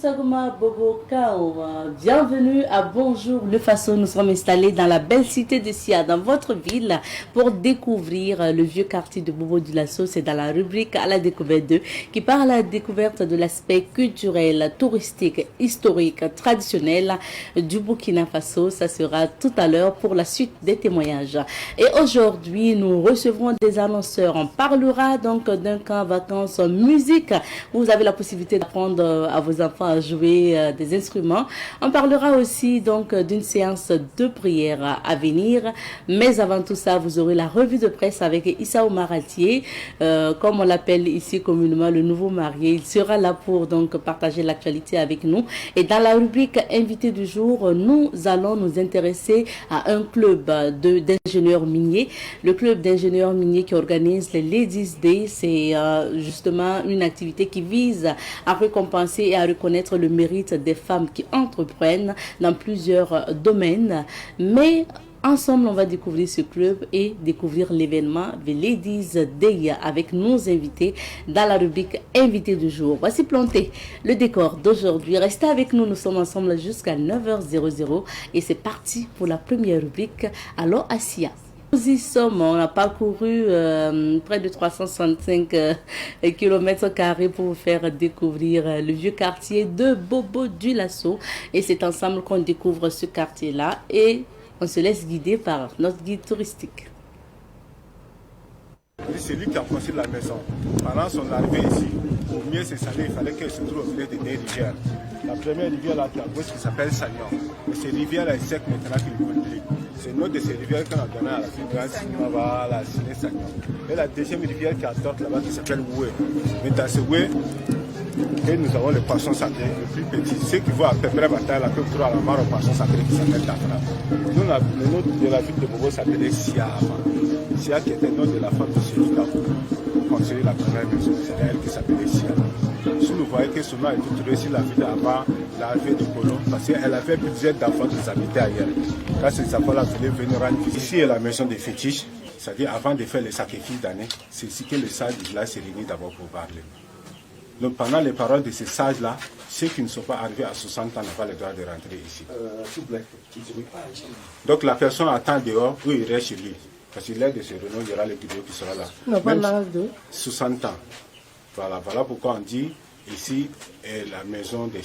Sagoma Bobo Kao, bienvenue à Bonjour le Faso. Nous sommes installés dans la belle cité de Sia, dans votre ville, pour découvrir le vieux quartier de Bobo Dioulasso. C'est dans la rubrique à la découverte 2 qui parle à la découverte de l'aspect culturel, touristique, historique, traditionnel du Burkina Faso. Ça sera tout à l'heure pour la suite des témoignages. Et aujourd'hui, nous recevrons des annonceurs. On parlera donc d'un camp vacances musique. Vous avez la possibilité d'apprendre à vos enfants à jouer des instruments. On parlera aussi donc d'une séance de prière à venir. Mais avant tout ça, vous aurez la revue de presse avec Issa Omar Altier, comme on l'appelle ici communément le nouveau marié. Il sera là pour donc partager l'actualité avec nous. Et dans la rubrique invité du jour, nous allons nous intéresser à un club d'ingénieurs miniers. Le club d'ingénieurs miniers qui organise les Ladies Day, c'est justement une activité qui vise à récompenser et à reconnaître le mérite des femmes qui entreprennent dans plusieurs domaines. Mais ensemble, on va découvrir ce club et découvrir l'événement The Ladies Day avec nos invités dans la rubrique invité du jour. Voici planté le décor d'aujourd'hui. Restez avec nous, nous sommes ensemble jusqu'à 9h00 et c'est parti pour la première rubrique. Allô Asia. Nous y sommes, on a parcouru près de 365 km² pour vous faire découvrir le vieux quartier de Bobo Dioulasso. Et c'est ensemble qu'on découvre ce quartier-là et on se laisse guider par notre guide touristique. C'est lui qui a construit la maison. Pendant son arrivée ici, pour mieux s'installer, il fallait qu'elle se trouve au milieu de deux rivières. La première rivière là qui est à gauche qui s'appelle Sagnon. Et cette rivière est sec maintenant qu'il ne coule plus. C'est une autre de ces rivières qu'on a donné à la fille grâce à la Siné Sagnon. Et la deuxième rivière qui est à droite là-bas qui s'appelle Oué. Mais dans ce Oué, et nous avons le poisson sacré, le plus petit. Ceux qui voient à peu près bataille la peuvent trouver à la mare au poisson sacré qui s'appelle Dafra. Nous, le nom de la ville de Bobo s'appelait Sia avant. Sia qui était le nom de la femme de celui qui a construit la première maison. C'est elle qui s'appelait Sia. Si nous voyons que son nom a été trouvé sur la ville avant l'arrivée de colons, parce qu'elle avait plusieurs d'enfants qui habitaient ailleurs. Quand ces enfants-là voulaient venir rendre visite. Ici est la maison des fétiches, c'est-à-dire avant de faire les sacrifices d'année, c'est ici que les sages du village se réunissent d'abord pour parler. Donc pendant les paroles de ces sages-là, ceux qui ne sont pas arrivés à 60 ans n'ont pas le droit de rentrer ici. Donc la personne attend dehors ou il reste chez lui. Parce qu'il est de ce renom, il y aura le guide qui sera là. Non, pas l'âge de 60 ans. Voilà pourquoi on dit ici est la maison des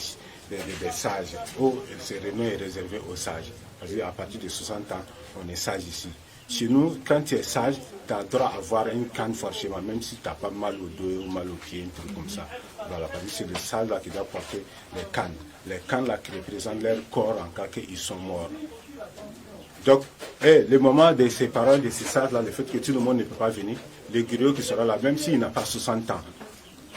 sages, où ce renom est réservé aux sages. Parce qu'à partir de 60 ans, on est sage ici. Chez nous, quand tu es sage, tu as le droit d'avoir une canne forcément, même si tu n'as pas mal au dos ou mal au pied, un truc comme ça. Voilà, parce que c'est le sage là qui doit porter les cannes. Les cannes là qui représentent leur corps en cas qu'ils sont morts. Donc, le moment de ces paroles, de ces sages là, le fait que tout le monde ne peut pas venir, le griot qui sera là, même s'il n'a pas 60 ans,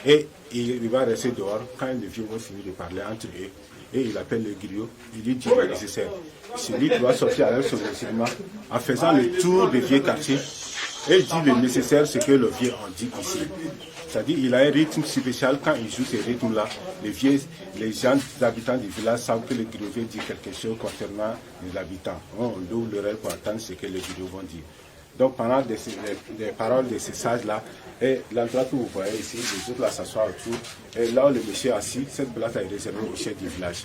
et il va rester dehors, quand les vieux vont finir de parler entre eux, et il appelle le griot, il lui dit le nécessaire. C'est lui qui doit sortir avec son instrument en faisant le tour des vieux quartiers, et il dit le nécessaire, ce que le vieux en dit ici. C'est-à-dire qu'il a un rythme spécial. Quand il joue ces rythmes-là, les gens, les habitants du village savent que le griot veut dire quelque chose concernant les habitants. On ouvre l'oreille pour attendre ce que les griots vont dire. Donc pendant les paroles de ces sages-là, et l'endroit que vous voyez ici, les autres là s'assoient autour, et là où le monsieur est assis, cette place est réservée au chef du village.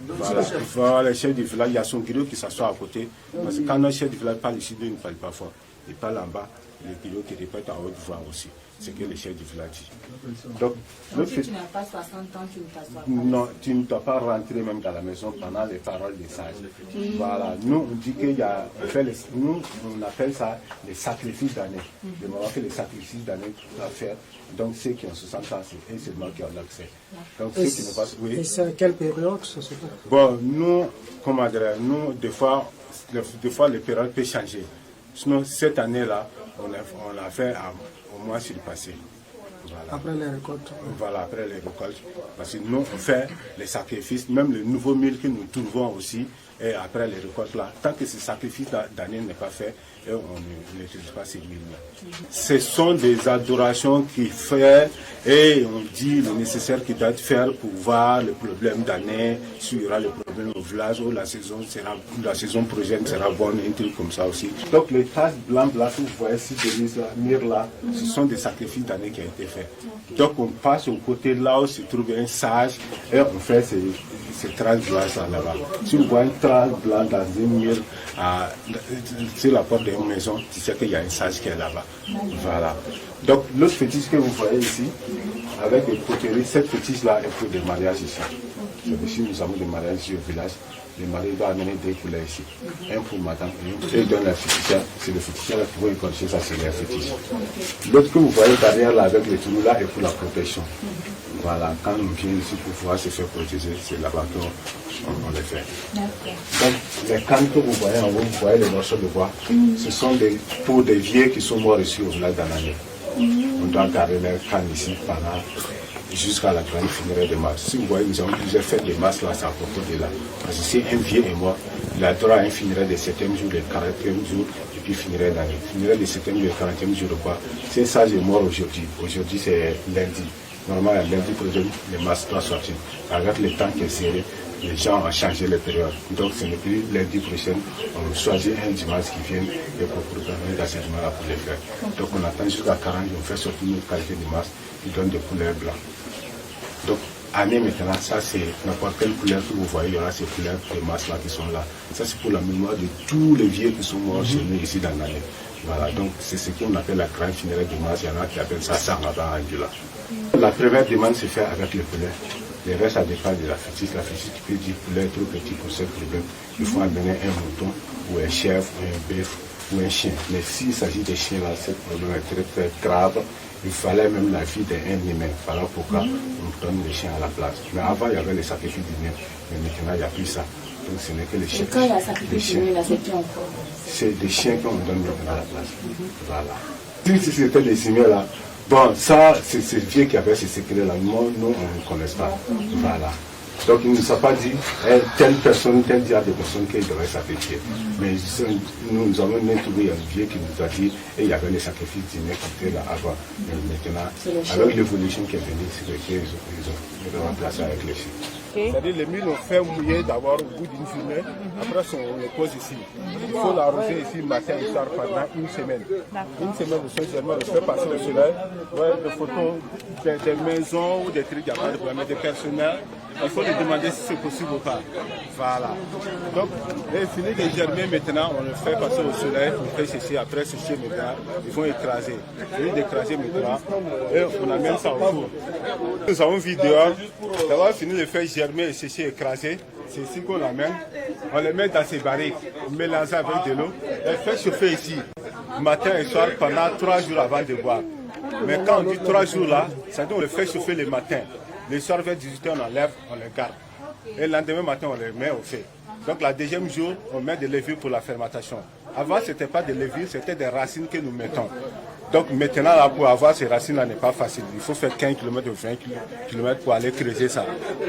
Voilà, le chef du village, il y a son griot qui s'assoit à côté, parce que quand notre chef du village parle ici, il ne parle pas fort, il parle en bas, le griot qui répète à haute voix aussi. C'est que le chef du village dit. Donc, si tu n'as pas 60 ans, tu ne t'assois pas. Non, tu ne dois pas rentrer même dans la maison pendant les paroles des sages. Voilà, nous on dit qu'il y a, nous on appelle ça les sacrifices d'année. Le moment que les sacrifices d'année doivent faire, donc ceux qui ont 60 ans, c'est eux seulement qui ont l'accès. Donc ceux qui n'ont pas, oui. Et c'est à quelle période ça se fait? Bon, nous, comment dire, nous, des fois les périodes peuvent changer. Sinon, cette année-là, on l'a fait au mois sur le passé. Voilà. Après les récoltes. Voilà, après les récoltes. Parce que nous, on fait les sacrifices, même le nouveau mil que nous trouvons aussi, et après les récoltes là. Tant que ce sacrifice d'année n'est pas fait, et on n'utilise pas ces mille-là. Ce sont des adorations qu'il fait, et on dit le nécessaire qu'il doit faire pour voir le problème d'année, s'il y aura le problème revenir au village où la saison prochaine sera bonne, un truc comme ça aussi. Donc les taches blancs là que vous voyez ici, là, mire là, ce sont des sacrifices d'années qui ont été faits. Donc on passe au côté là où se trouve un sage et on fait ces traces blanches là-bas. Si vous voyez une trace blanche dans une mire sur la porte d'une maison, tu sais qu'il y a un sage qui est là-bas. Voilà. Donc l'autre fétiche que vous voyez ici, avec des poteries, cette fétiche là est pour des mariages ici. Si nous avons des mariages ici au village, le mari doit amener deux couleurs ici. Un pour madame et il donne la fétichère. C'est le féticheur qui va écorcher ça, c'est la fétiche. L'autre que vous voyez derrière là avec les trous là est pour la protection. Voilà, quand on vient ici pour pouvoir se faire protéger, c'est là-bas qu'on les fait. Donc les cannes que vous voyez en haut, vous voyez les morceaux de bois, ce sont pour des vieux qui sont morts ici au village dans l'année. On doit garder les cannes ici pendant jusqu'à la grande funéraire de mars. Si vous voyez, nous avons plusieurs fêtes de mars là, c'est à propos de là. Parce que si un vieux est mort, il a droit à un funéraire de 7e jour, de 40e jour, et puis funéraire d'année. Funéraire de 7e jour, de 40e jour, quoi. Si un sage est mort aujourd'hui, aujourd'hui c'est lundi. Normalement, lundi prochain, le mars doit sortir. Avec le temps qui est serré, les gens ont changé les périodes. Donc ce n'est plus lundi prochain, on choisit un dimanche qui vient et pour programmer dans ce dimanche-là pour les faire. Donc on attend jusqu'à 40 jours, on fait sortir notre qualité de mars qui donne des couleurs blanches. Donc, année maintenant, ça c'est n'importe quelle couleur que vous voyez, il y aura ces couleurs de masse là qui sont là. Ça c'est pour la mémoire de tous les vieux qui sont morts chez nous ici dans l'année. Voilà, donc c'est ce qu'on appelle la grande funéraire de masse. Il y en a qui appellent ça Sarabah Angela. La première demande se fait avec les couleurs. Le reste, ça dépend de la fétiche. La fétiche, tu peux dire couleur trop petit pour ce problème. Il faut amener un mouton, ou un chèvre, ou un bœuf, ou un chien. Mais s'il s'agit de chiens là, ce problème est très très grave. Il fallait même la vie d'un humain. Voilà pourquoi on donne les chiens à la place. Mais avant, il y avait les sacrifices d'humains. Mais maintenant, il n'y a plus ça. Donc ce n'est que les chiens. Et quand il y a sacrifice d'humains, là, c'est qui encore? C'est des chiens qu'on donne maintenant à la place. Voilà. Si c'était les humains là, bon, ça, c'est vieux qui avait ces secrets-là. Nous, on ne connaît pas. Voilà. Donc, il ne nous a pas dit, telle personne, tel diable de personnes qui devrait sacrifier. Mais nous avons même trouvé un vieux qui nous a dit, et il y avait les sacrifices d'humains qui étaient là avant. Mais maintenant, avec l'évolution qui est venue, c'est que ils ont remplacé avec les chiens. C'est-à-dire les milles, on fait mouiller d'abord au bout d'une journée, après on les pose ici. Il faut l'arroser ici matin et soir pendant une semaine. Une semaine de ce germain, on fait passer au soleil, des photos des maisons ou des trucs, il n'y a pas de problème, des personnels. Il faut les demander si c'est possible ou pas. Voilà. Donc, fini de germer maintenant, on le fait passer au soleil, on fait sécher, après sécher maintenant, ils vont écraser. Fini d'écraser maintenant, et on amène ça au four. Nous avons vu dehors, d'avoir fini de faire germer, sécher, écraser. C'est ici qu'on l'amène, on les met dans ces barriques, mélangées avec de l'eau, et fait chauffer ici, matin et soir, pendant 3 jours avant de boire. Mais quand on dit 3 jours là, ça veut dire on le fait chauffer le matin. Le soir vers 18h, on enlève, on les garde. Et le lendemain matin, on les met au feu. Donc, le deuxième jour, on met des levures pour la fermentation. Avant, ce n'était pas des levures, c'était des racines que nous mettons. Donc, maintenant, là, pour avoir ces racines-là, n'est pas facile. Il faut faire 15 km ou 20 km pour aller creuser ça.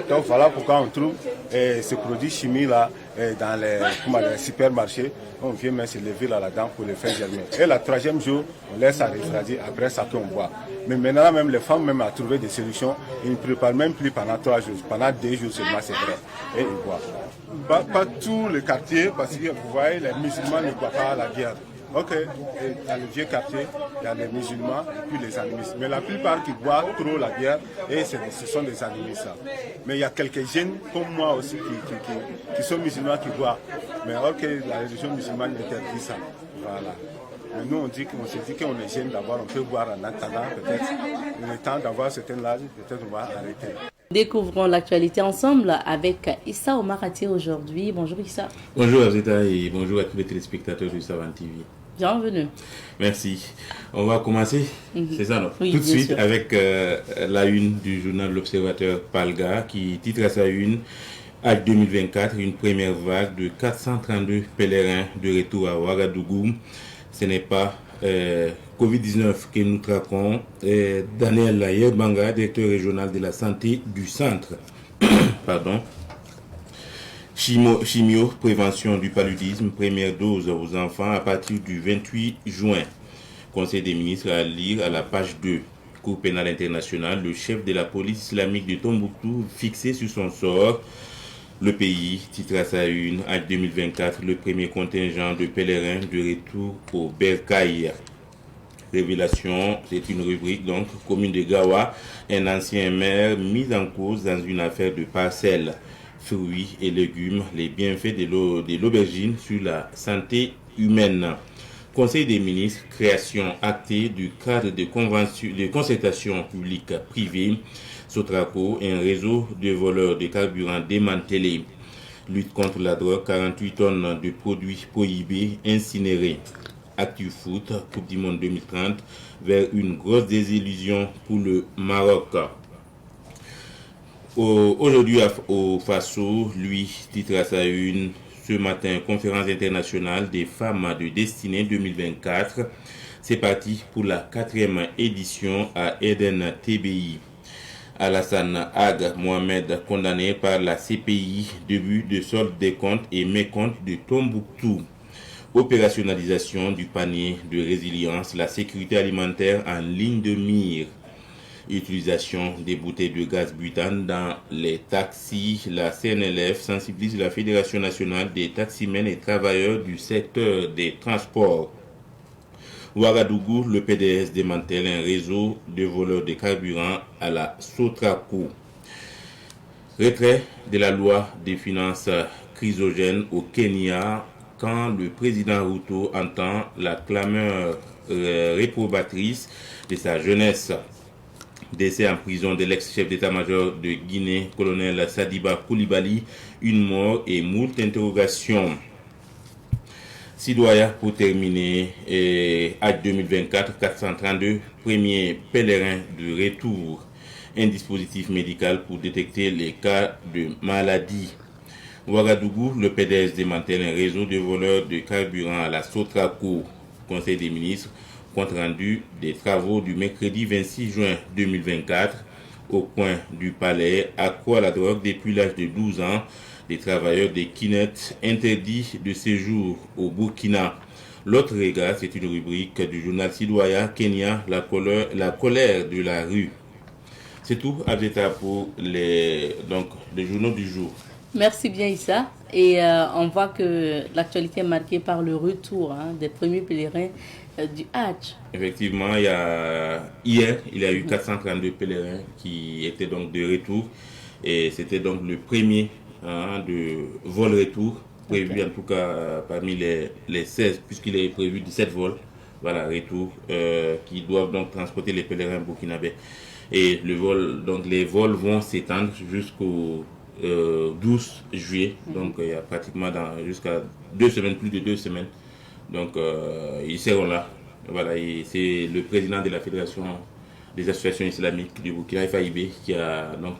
Donc, voilà pourquoi on trouve ces produits chimiques-là dans les supermarchés. On vient mettre ces levures là-dedans pour les faire germer. Et le troisième jour, on laisse ça refroidir. Après ça, qu'on boit. Mais maintenant, même les femmes même, ont trouvé des solutions. Ils ne préparent même plus pendant 3 jours. Pendant 2 jours seulement, c'est vrai. Et ils boivent. Pas tout le quartier, parce que vous voyez, les musulmans ne boivent pas la bière. Ok, et dans le vieux quartier, il y a les musulmans et puis les animistes. Mais la plupart qui boivent trop la bière, et ce sont des animistes. Mais il y a quelques jeunes comme moi aussi qui sont musulmans qui boivent. Mais ok, la religion musulmane interdit ça. Voilà. Mais nous, on se dit qu'on est jeune d'abord, on peut boire en attendant peut-être le temps d'avoir certains âges, peut-être on va arrêter. Découvrons l'actualité ensemble avec Issa Omarati aujourd'hui. Bonjour Issa. Bonjour Azita et bonjour à tous les téléspectateurs du Savane TV. Bienvenue. Merci. On va commencer, c'est ça non? Oui, tout de suite sûr. avec la une du journal L'Observateur Palga qui titre à sa une à 2024 une première vague de 432 pèlerins de retour à Ouagadougou. Ce n'est pas Covid-19 que nous traquons. Daniel Laye-Banga, directeur régional de la santé du centre. Pardon. Chimio, prévention du paludisme, première dose aux enfants à partir du 28 juin. Conseil des ministres à lire à la page 2. Cour pénale internationale, le chef de la police islamique de Tombouctou fixé sur son sort. Le pays titre à sa une, en 2024, le premier contingent de pèlerins de retour au Bercail. Révélation, c'est une rubrique, donc, commune de Gawa, un ancien maire mis en cause dans une affaire de parcelles, fruits et légumes, les bienfaits de l'aubergine sur la santé humaine. Conseil des ministres, création actée du cadre de concertation publique privée, Sotraco et un réseau de voleurs de carburant démantelé. Lutte contre la drogue, 48 tonnes de produits prohibés incinérés. Actu Foot, Coupe du Monde 2030, vers une grosse désillusion pour le Maroc. Aujourd'hui au Faso, lui titre à sa une ce matin, conférence internationale des femmes de destinée 2024. C'est parti pour la 4e édition à Eden TBI. Alassane Ag Mohamed, condamné par la CPI, début de solde des comptes et mécompte de Tombouctou. Opérationnalisation du panier de résilience, la sécurité alimentaire en ligne de mire. Utilisation des bouteilles de gaz butane dans les taxis. La CNLF sensibilise la Fédération nationale des taximens et travailleurs du secteur des transports. Ouagadougou, le PDS démantèle un réseau de voleurs de carburant à la Sotraco. Retrait de la loi des finances chrysogène au Kenya quand le président Ruto entend la clameur réprobatrice de sa jeunesse. Décès en prison de l'ex-chef d'état-major de Guinée, colonel Sadiba Koulibaly, une mort et moult interrogations. Sidoya pour terminer, à 2024, 432 premiers pèlerins de retour. Un dispositif médical pour détecter les cas de maladie. Ouagadougou, le PDS démantèle un réseau de voleurs de carburant à la Sotraco. Conseil des ministres, compte rendu des travaux du mercredi 26 juin 2024 au coin du palais, accro à la drogue depuis l'âge de 12 ans. Des travailleurs des Kinet interdits de séjour au Burkina. L'autre regard, c'est une rubrique du journal Sidoya, Kenya, la colère de la rue. C'est tout, Abdeta, pour les journaux du jour. Merci bien, Issa. Et on voit que l'actualité est marquée par le retour des premiers pèlerins du Hajj. Effectivement, hier, il y a eu 432 pèlerins qui étaient donc de retour. Et c'était donc le premier de vol-retour, prévu en tout cas parmi les 16, puisqu'il est prévu 17 vols, voilà, retour, qui doivent donc transporter les pèlerins burkinabés. Et les vols vont s'étendre jusqu'au 12 juillet, donc il y a pratiquement jusqu'à 2 semaines, plus de 2 semaines. Donc ils seront là. Voilà, et c'est le président de la Fédération des associations islamiques du Burkina, FAIB, qui a donc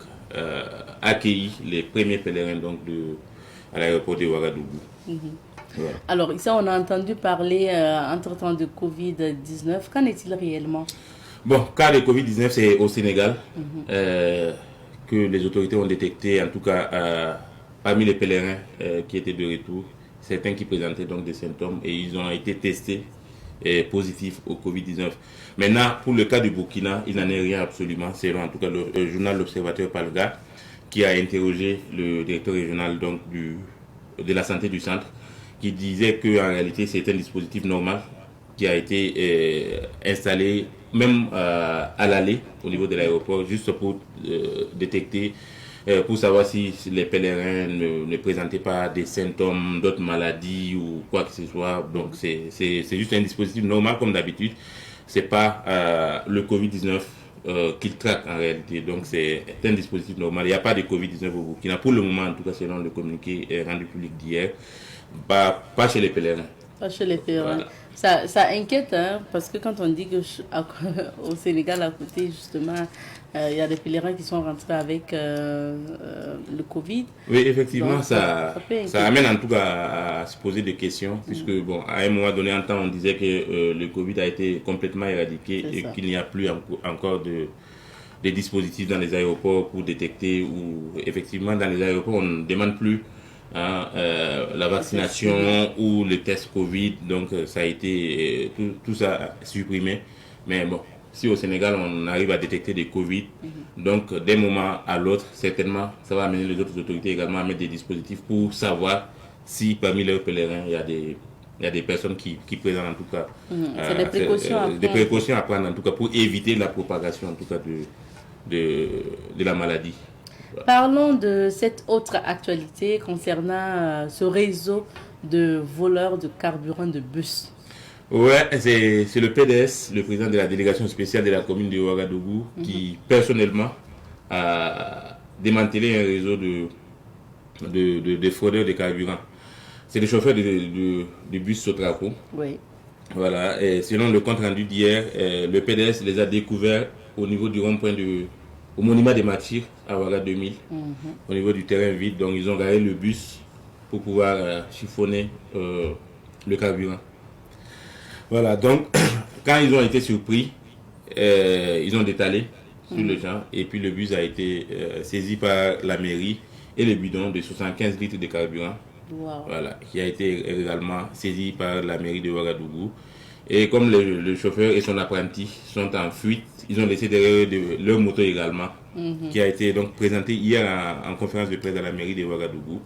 accueilli les premiers pèlerins donc à l'aéroport de Ouagadougou. Voilà. Alors ici on a entendu parler entre-temps de Covid-19. Qu'en est-il réellement? Bon, cas de Covid-19, c'est au Sénégal que les autorités ont détecté, en tout cas parmi les pèlerins qui étaient de retour, certains qui présentaient donc des symptômes et ils ont été testés positifs au Covid-19. Maintenant, pour le cas du Burkina, il n'en est rien absolument, selon en tout cas le journal L'Observateur Palga, qui a interrogé le directeur régional donc, de la santé du centre, qui disait qu'en réalité c'est un dispositif normal qui a été installé même à l'aller au niveau de l'aéroport, juste pour détecter, pour savoir si les pèlerins ne présentaient pas des symptômes d'autres maladies ou quoi que ce soit. Donc c'est juste un dispositif normal comme d'habitude. C'est pas le Covid-19 qu'il traque en réalité. Donc c'est un dispositif normal. Il n'y a pas de Covid-19 au Burkina pour le moment, en tout cas selon le communiqué rendu public d'hier. Pas chez les pèlerins. Pas chez les pèlerins. Voilà. Ça inquiète, parce que quand on dit qu'au Sénégal, à côté, justement, il y a des pèlerins qui sont rentrés avec le Covid. Oui, effectivement, donc, ça amène en tout cas à se poser des questions, puisque, bon, à un moment donné, en temps, on disait que le Covid a été complètement éradiqué et qu'il n'y a plus encore des dispositifs dans les aéroports pour détecter, ou effectivement, dans les aéroports, on ne demande plus la vaccination ou le test Covid, donc ça a été tout ça supprimé, mais bon, si au Sénégal on arrive à détecter des Covid, donc d'un moment à l'autre, certainement, ça va amener les autres autorités également à mettre des dispositifs pour savoir si parmi leurs pèlerins, il y a des personnes qui présentent en tout cas C'est des précautions à prendre. des précautions à prendre en tout cas pour éviter la propagation en tout cas de la maladie. Parlons de cette autre actualité concernant ce réseau de voleurs de carburant de bus. Ouais, c'est le PDS, le président de la délégation spéciale de la commune de Ouagadougou, qui personnellement a démantelé un réseau de fraudeurs de carburant. C'est le chauffeur de bus Sotraco. Oui. Voilà, et selon le compte rendu d'hier, le PDS les a découverts au niveau du rond-point au monument des Martyrs à Ouaga 2000, au niveau du terrain vide. Donc ils ont garé le bus pour pouvoir chiffonner le carburant. Voilà, donc quand ils ont été surpris, ils ont détalé sur le champ et puis le bus a été saisi par la mairie et le bidon de 75 litres de carburant. Wow. Voilà, qui a été également saisi par la mairie de Ouagadougou. Et comme le chauffeur et son apprenti sont en fuite, ils ont laissé derrière leur moto également, qui a été donc présenté hier en conférence de presse à la mairie de Ouagadougou.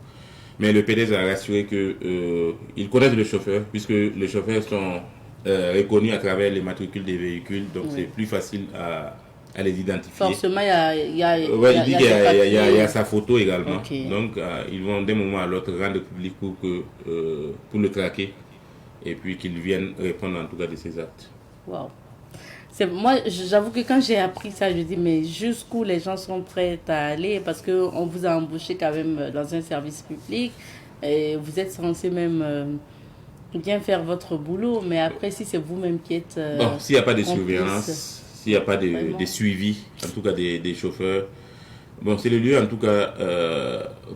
Mais le PDS a rassuré qu'ils connaissent le chauffeur, puisque les chauffeurs sont reconnus à travers les matricules des véhicules, donc c'est plus facile à les identifier. Forcément, il y a il y a sa photo également. Okay. Donc, ils vont d'un moment à l'autre rendre public pour le traquer et puis qu'ils viennent répondre en tout cas de ces actes. Wow. Moi, j'avoue que quand j'ai appris ça, je dis, mais jusqu'où les gens sont prêts à aller, parce qu'on vous a embauché quand même dans un service public et vous êtes censé même bien faire votre boulot, mais après, si c'est vous-même qui êtes... bon, s'il n'y a pas de surveillance, s'il n'y a pas de suivi, en tout cas des chauffeurs, bon, c'est le lieu en tout cas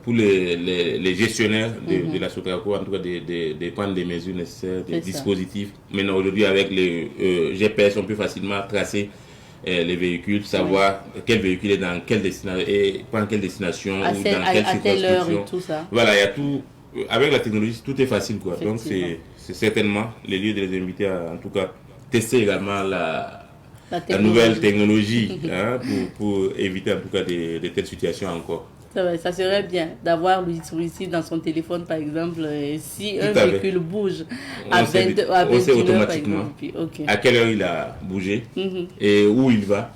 pour les gestionnaires de la Sotraco, en tout cas de prendre des mesures nécessaires, des dispositifs. Maintenant, aujourd'hui, avec les GPS, on peut facilement tracer les véhicules, savoir quel véhicule est dans quelle destination et prendre quelle destination ou dans quelle à telle heure et circonscription. tout ça. Voilà, il y a tout. Avec la technologie, tout est facile, quoi. Donc, c'est certainement le lieu de les inviter à, en tout cas, tester également la nouvelle technologie pour éviter, en tout cas, de telles situations encore. Ça serait bien d'avoir le dispositif dans son téléphone, par exemple, si un véhicule bouge à 21h, on sait automatiquement à quelle heure il a bougé et où il va.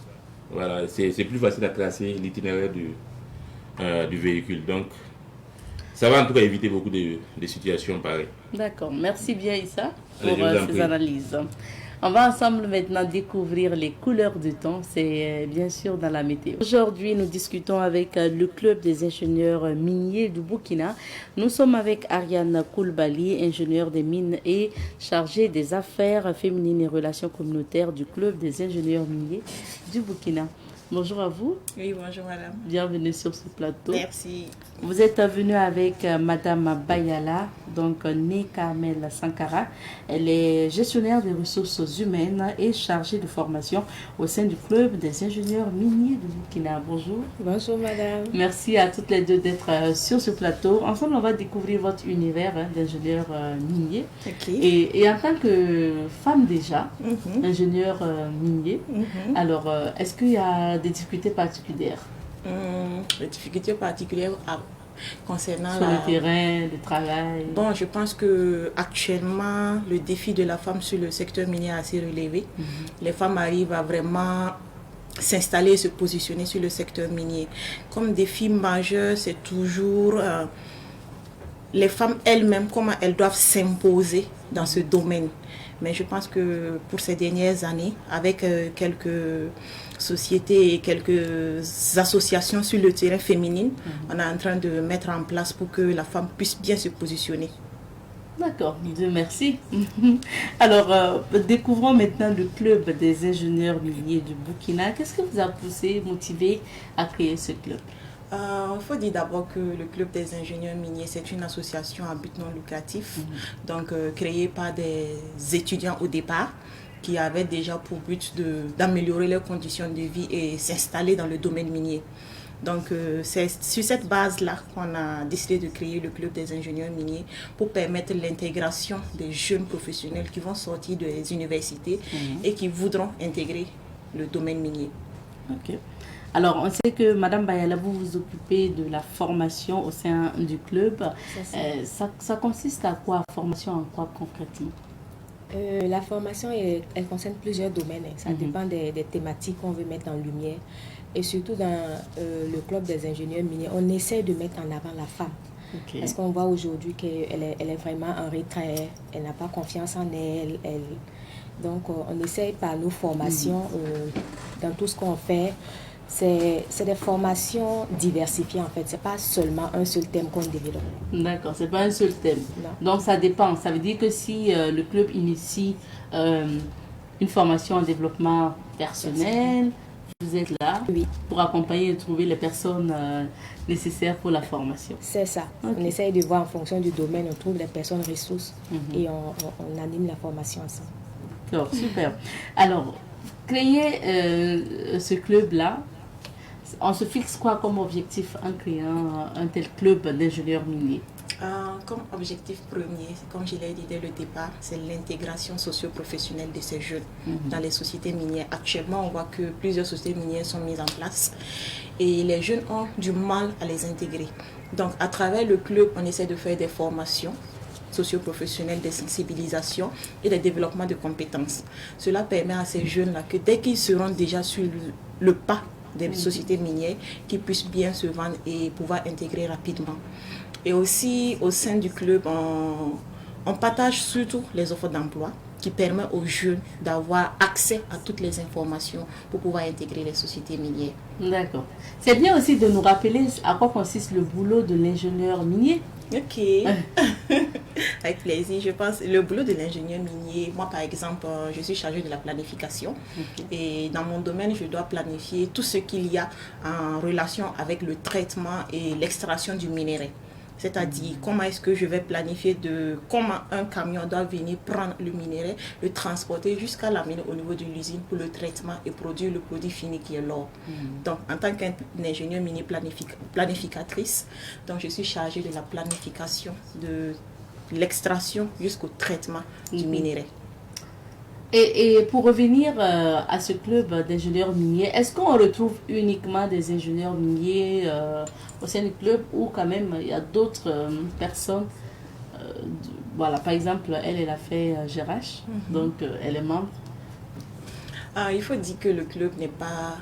Voilà, c'est plus facile à tracer l'itinéraire du véhicule. Donc, ça va en tout cas éviter beaucoup de situations pareilles. D'accord. Merci bien, Issa, pour ces analyses. On va ensemble maintenant découvrir les couleurs du temps. C'est bien sûr dans la météo. Aujourd'hui, nous discutons avec le club des ingénieurs miniers du Burkina. Nous sommes avec Ariane Koulibaly, ingénieure des mines et chargée des affaires féminines et relations communautaires du club des ingénieurs miniers du Burkina. Bonjour à vous. Oui, bonjour madame. Bienvenue sur ce plateau. Merci. Vous êtes venue avec madame Bayala, donc née Carmel Sankara. Elle est gestionnaire des ressources humaines et chargée de formation au sein du club des ingénieurs miniers de Burkina. Bonjour. Bonjour madame. Merci à toutes les deux d'être sur ce plateau. Ensemble, on va découvrir votre univers d'ingénieur minier. Okay. Et en tant que femme déjà, ingénieur minier, alors est-ce qu'il y a des difficultés particulières? Les difficultés particulières concernant sur le terrain, le travail. Bon, je pense que actuellement le défi de la femme sur le secteur minier est assez relevé. Les femmes arrivent à vraiment s'installer et se positionner sur le secteur minier. Comme défi majeur, c'est toujours les femmes elles-mêmes, comment elles doivent s'imposer dans ce domaine. Mais je pense que pour ces dernières années, avec quelques sociétés et quelques associations sur le terrain féminin, on est en train de mettre en place pour que la femme puisse bien se positionner. D'accord, Dieu merci. Alors, découvrons maintenant le club des ingénieurs miniers du Burkina. Qu'est-ce qui vous a poussé, motivé à créer ce club? Il faut dire d'abord que le club des ingénieurs miniers, c'est une association à but non lucratif, donc créée par des étudiants au départ, qui avaient déjà pour but d'améliorer leurs conditions de vie et s'installer dans le domaine minier. Donc c'est sur cette base-là qu'on a décidé de créer le club des ingénieurs miniers pour permettre l'intégration des jeunes professionnels qui vont sortir des universités et qui voudront intégrer le domaine minier. Ok. Alors, on sait que Madame Bayala, vous vous occupez de la formation au sein du club. Ça consiste à quoi? Formation en quoi concrètement? La formation, elle concerne plusieurs domaines. Ça dépend des thématiques qu'on veut mettre en lumière. Et surtout dans le club des ingénieurs miniers, on essaie de mettre en avant la femme. Okay. Parce qu'on voit aujourd'hui qu'elle est vraiment en retrait, elle n'a pas confiance en elle. Donc, on essaie par nos formations, dans tout ce qu'on fait, c'est des formations diversifiées en fait. C'est pas seulement un seul thème qu'on développe. D'accord, c'est pas un seul thème. Non. Donc, ça dépend. Ça veut dire que si le club initie une formation en développement personnel, vous êtes là pour accompagner et trouver les personnes nécessaires pour la formation. C'est ça. Okay. On essaye de voir en fonction du domaine, on trouve les personnes ressources et on anime la formation ensemble. D'accord, super. Alors, créer ce club-là, on se fixe quoi comme objectif en créant un tel club d'ingénieurs miniers? Comme objectif premier, comme je l'ai dit dès le départ, c'est l'intégration socio-professionnelle de ces jeunes dans les sociétés minières. Actuellement, on voit que plusieurs sociétés minières sont mises en place et les jeunes ont du mal à les intégrer. Donc, à travers le club, on essaie de faire des formations socio-professionnelles, des sensibilisations et des développements de compétences. Cela permet à ces jeunes-là que dès qu'ils seront déjà sur le pas des sociétés minières, qu'ils puissent bien se vendre et pouvoir intégrer rapidement. Et aussi, au sein du club, on partage surtout les offres d'emploi qui permettent aux jeunes d'avoir accès à toutes les informations pour pouvoir intégrer les sociétés minières. D'accord. C'est bien aussi de nous rappeler à quoi consiste le boulot de l'ingénieur minier. Ok, avec plaisir. Je pense le boulot de l'ingénieur minier, moi par exemple, je suis chargée de la planification et dans mon domaine, je dois planifier tout ce qu'il y a en relation avec le traitement et l'extraction du minerai. C'est-à-dire comment est-ce que je vais planifier comment un camion doit venir prendre le minerai, le transporter jusqu'à l'amener au niveau de l'usine pour le traitement et produire le produit fini qui est l'or. Donc en tant qu'ingénieur minier planificatrice, donc je suis chargée de la planification de l'extraction jusqu'au traitement du minerai. Et pour revenir à ce club d'ingénieurs miniers, est-ce qu'on retrouve uniquement des ingénieurs miniers au sein du club ou quand même il y a d'autres personnes voilà, par exemple, elle a fait GRH, donc elle est membre. Il faut dire que le club n'est pas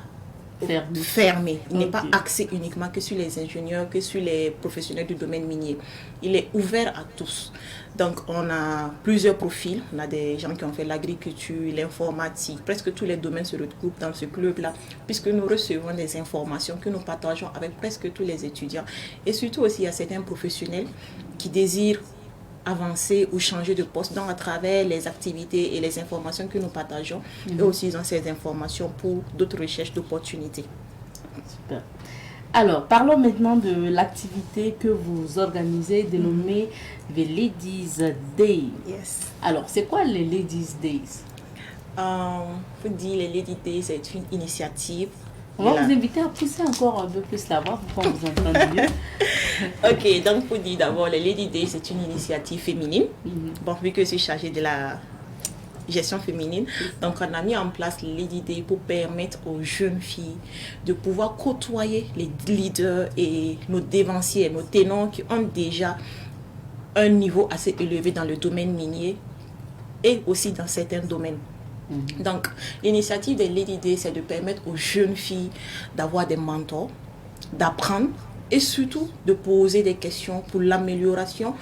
fermé. Il n'est pas axé uniquement que sur les ingénieurs, que sur les professionnels du domaine minier. Il est ouvert à tous. Donc, on a plusieurs profils. On a des gens qui ont fait l'agriculture, l'informatique. Presque tous les domaines se regroupent dans ce club-là, puisque nous recevons des informations que nous partageons avec presque tous les étudiants. Et surtout aussi, il y a certains professionnels qui désirent avancer ou changer de poste. Donc, à travers les activités et les informations que nous partageons, eux aussi, ils ont ces informations pour d'autres recherches d'opportunités. Super. Alors, parlons maintenant de l'activité que vous organisez dénommée The Ladies Day. Yes. Alors, c'est quoi les Ladies Days? Faut dire, les Ladies Days, c'est une initiative. On va vous inviter à pousser encore un peu plus la voix pour qu'on vous entende mieux. Ok, donc pour dire d'abord, les Lady Day, c'est une initiative féminine. Bon, vu que je suis chargée de la gestion féminine, donc on a mis en place les Lady Day pour permettre aux jeunes filles de pouvoir côtoyer les leaders et nos dévanciers, nos ténors qui ont déjà un niveau assez élevé dans le domaine minier et aussi dans certains domaines. Donc, l'initiative des Lady Day, c'est de permettre aux jeunes filles d'avoir des mentors, d'apprendre et surtout de poser des questions pour l'amélioration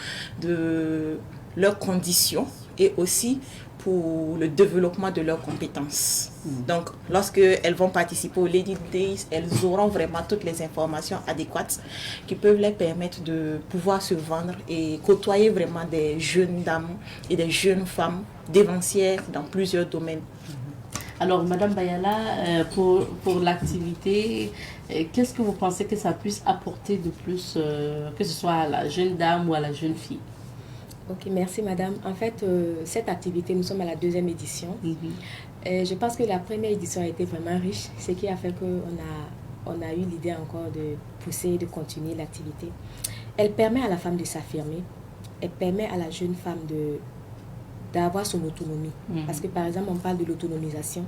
de leurs conditions et aussi pour le développement de leurs compétences. Donc, lorsqu'elles vont participer aux Lady Days, elles auront vraiment toutes les informations adéquates qui peuvent leur permettre de pouvoir se vendre et côtoyer vraiment des jeunes dames et des jeunes femmes dévancières dans plusieurs domaines. Alors, Madame Bayala, pour l'activité, qu'est-ce que vous pensez que ça puisse apporter de plus, que ce soit à la jeune dame ou à la jeune fille? Ok, merci Madame. En fait, cette activité, nous sommes à la 2e édition. Je pense que la première édition a été vraiment riche, ce qui a fait qu'on a eu l'idée encore de pousser et de continuer l'activité. Elle permet à la femme de s'affirmer, elle permet à la jeune femme d'avoir son autonomie. Parce que par exemple, on parle de l'autonomisation.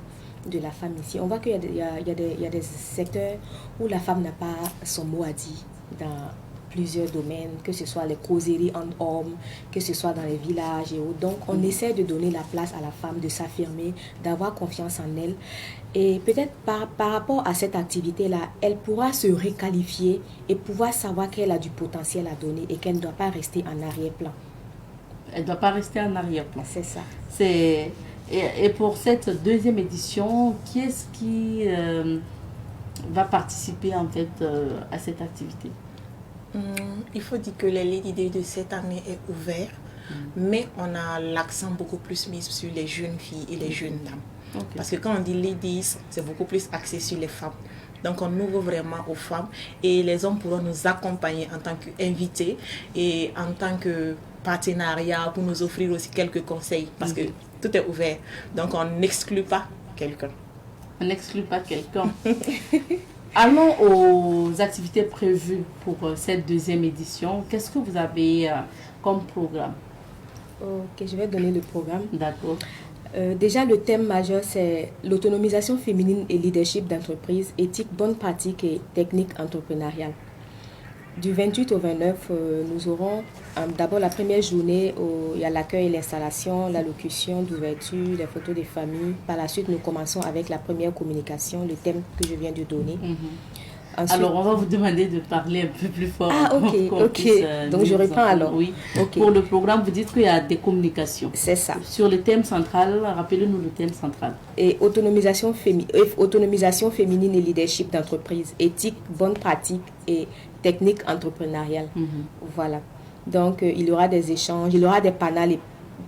de la femme ici. On voit qu'il y a des secteurs où la femme n'a pas son mot à dire dans plusieurs domaines, que ce soit les causeries entre hommes, que ce soit dans les villages et autres. Donc, on essaie de donner la place à la femme, de s'affirmer, d'avoir confiance en elle. Et peut-être par rapport à cette activité-là, elle pourra se requalifier et pouvoir savoir qu'elle a du potentiel à donner et qu'elle ne doit pas rester en arrière-plan. Elle ne doit pas rester en arrière-plan. C'est ça. Et pour cette deuxième édition, qui est-ce qui va participer en fait à cette activité? Il faut dire que les Lady Day de cette année est ouvert, mais on a l'accent beaucoup plus mis sur les jeunes filles et les jeunes dames. Okay. Parce que quand on dit ladies, c'est beaucoup plus axé sur les femmes. Donc on ouvre vraiment aux femmes et les hommes pourront nous accompagner en tant qu'invités et en tant que partenariat pour nous offrir aussi quelques conseils parce que tout est ouvert. Donc on n'exclut pas quelqu'un. On n'exclut pas quelqu'un. Allons aux activités prévues pour cette deuxième édition. Qu'est-ce que vous avez comme programme? Ok, je vais donner le programme. D'accord. Déjà, le thème majeur, c'est l'autonomisation féminine et leadership d'entreprise, éthique, bonnes pratiques et techniques entrepreneuriales. Du 28 au 29, nous aurons d'abord la première journée où il y a l'accueil et l'installation, l'allocution d'ouverture, les photos des familles. Par la suite, nous commençons avec la première communication, le thème que je viens de donner. Ensuite, alors, on va vous demander de parler un peu plus fort. Ah, ok. Donc, je reprends alors. Oui. Okay. Pour le programme, vous dites qu'il y a des communications. C'est ça. Sur le thème central, rappelez-nous le thème central. Et autonomisation féminine et leadership d'entreprise, éthique, bonnes pratiques et techniques entrepreneuriales. Voilà. Donc, il y aura des échanges, il y aura des un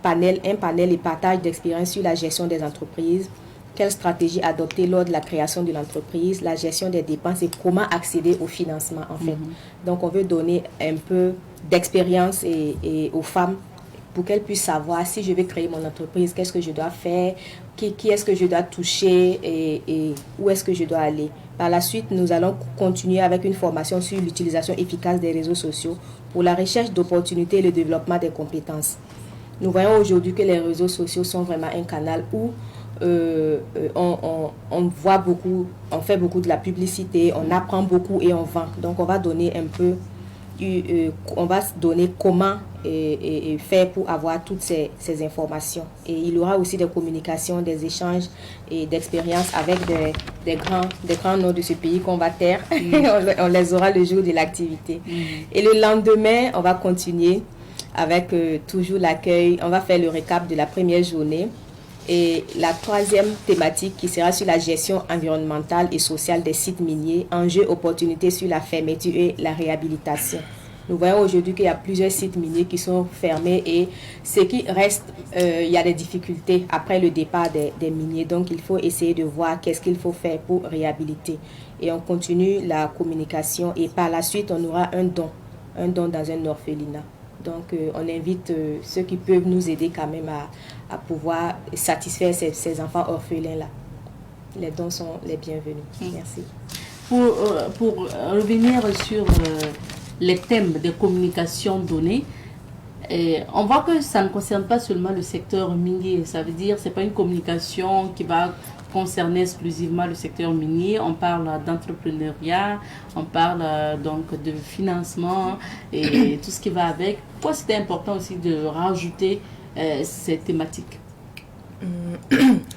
panel et partage d'expériences sur la gestion des entreprises, quelle stratégie adopter lors de la création de l'entreprise, la gestion des dépenses et comment accéder au financement en fait. Donc, on veut donner un peu d'expérience et aux femmes pour qu'elles puissent savoir si je vais créer mon entreprise, qu'est-ce que je dois faire, qui est-ce que je dois toucher et où est-ce que je dois aller. Par la suite, nous allons continuer avec une formation sur l'utilisation efficace des réseaux sociaux pour la recherche d'opportunités et le développement des compétences. Nous voyons aujourd'hui que les réseaux sociaux sont vraiment un canal où on voit beaucoup, on fait beaucoup de la publicité, on apprend beaucoup et on vend. Donc, on va donner un peu, on va donner comment et faire pour avoir toutes ces informations. Et il y aura aussi des communications, des échanges et d'expériences avec des grands noms de ce pays qu'on va taire. On les aura le jour de l'activité. Et le lendemain, on va continuer avec toujours l'accueil. On va faire le récap de la première journée. Et la troisième thématique qui sera sur la gestion environnementale et sociale des sites miniers, enjeux, opportunités sur la fermeture et la réhabilitation. Nous voyons aujourd'hui qu'il y a plusieurs sites miniers qui sont fermés et ce qui reste, il y a des difficultés après le départ des miniers. Donc, il faut essayer de voir qu'est-ce qu'il faut faire pour réhabiliter. Et on continue la communication et par la suite, on aura un don dans un orphelinat. Donc, on invite ceux qui peuvent nous aider quand même à pouvoir satisfaire ces enfants orphelins-là. Les dons sont les bienvenus. Merci. Pour revenir sur les thèmes de communication donnés, on voit que ça ne concerne pas seulement le secteur minier. Ça veut dire que ce n'est pas une communication qui va concerner exclusivement le secteur minier. On parle d'entrepreneuriat, on parle donc de financement et tout ce qui va avec. Pourquoi c'était important aussi de rajouter ces thématiques?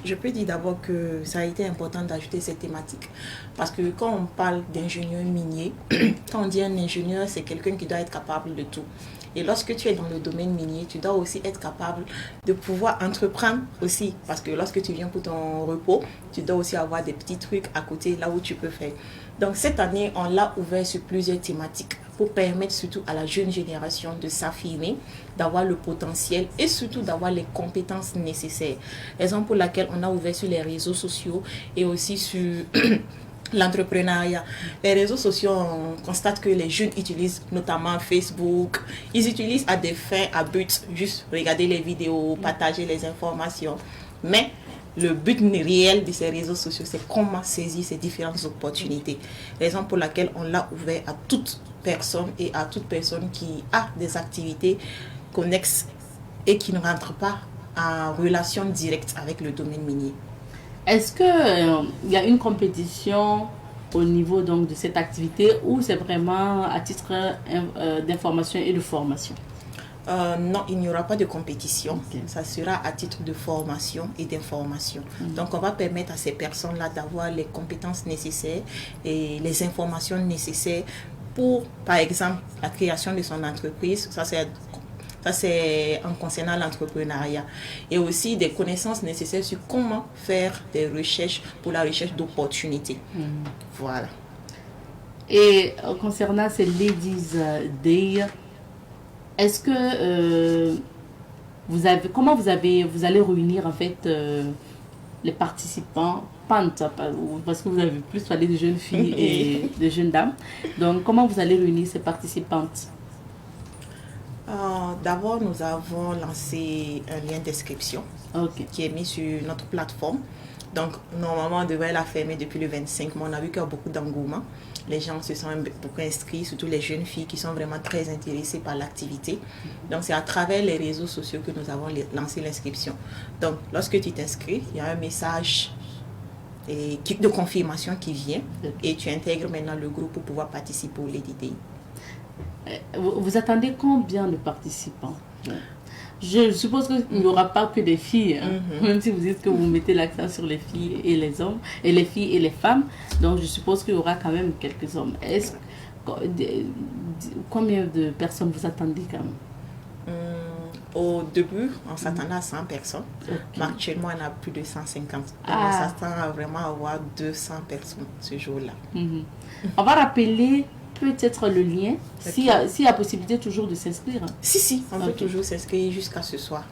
Je peux dire d'abord que ça a été important d'ajouter cette thématique parce que quand on parle d'ingénieur minier, quand on dit un ingénieur, c'est quelqu'un qui doit être capable de tout. Et lorsque tu es dans le domaine minier, tu dois aussi être capable de pouvoir entreprendre aussi. Parce que lorsque tu viens pour ton repos, tu dois aussi avoir des petits trucs à côté là où tu peux faire. Donc cette année, on l'a ouvert sur plusieurs thématiques pour permettre surtout à la jeune génération de s'affirmer, d'avoir le potentiel et surtout d'avoir les compétences nécessaires. Raison pour laquelle on a ouvert sur les réseaux sociaux et aussi sur l'entrepreneuriat. Les réseaux sociaux, on constate que les jeunes utilisent notamment Facebook. Ils utilisent à des fins, à but, juste regarder les vidéos, partager les informations. Mais le but réel de ces réseaux sociaux, c'est comment saisir ces différentes opportunités. Raison pour laquelle on l'a ouvert à toute personne et à toute personne qui a des activités connexes et qui ne rentre pas en relation directe avec le domaine minier. Est-ce que il y a une compétition au niveau donc de cette activité ou c'est vraiment à titre d'information et de formation? Non, il n'y aura pas de compétition. Ça sera à titre de formation et d'information. Donc, on va permettre à ces personnes-là d'avoir les compétences nécessaires et les informations nécessaires pour, par exemple, la création de son entreprise. Ça, c'est en concernant l'entrepreneuriat. Et aussi des connaissances nécessaires sur comment faire des recherches pour la recherche d'opportunités. Voilà. Et concernant ces Ladies Day, est-ce que vous allez réunir en fait les participants parce que vous avez plus parlé de jeunes filles et de jeunes dames. Donc, comment vous allez réunir ces participantes? D'abord, nous avons lancé un lien d'inscription qui est mis sur notre plateforme. Donc, normalement, on devrait la fermer depuis le 25, mais on a vu qu'il y a beaucoup d'engouement. Les gens se sont beaucoup inscrits, surtout les jeunes filles qui sont vraiment très intéressées par l'activité. Donc, c'est à travers les réseaux sociaux que nous avons lancé l'inscription. Donc, lorsque tu t'inscris, il y a un message de confirmation qui vient et tu intègres maintenant le groupe pour pouvoir participer au Lady Day. Vous attendez combien de participants? Je suppose qu'il n'y aura pas que des filles, hein? Même si vous dites que vous mettez l'accent sur les filles et les hommes, et les filles et les femmes, donc je suppose qu'il y aura quand même quelques hommes. Combien de personnes vous attendez quand même? Au début, on s'attendait à 100 personnes, mais actuellement on a plus de 150. Donc on s'attend à vraiment avoir 200 personnes ce jour-là. On va rappeler peut-être le lien, s'il y a possibilité toujours de s'inscrire. Si, on peut toujours s'inscrire jusqu'à ce soir.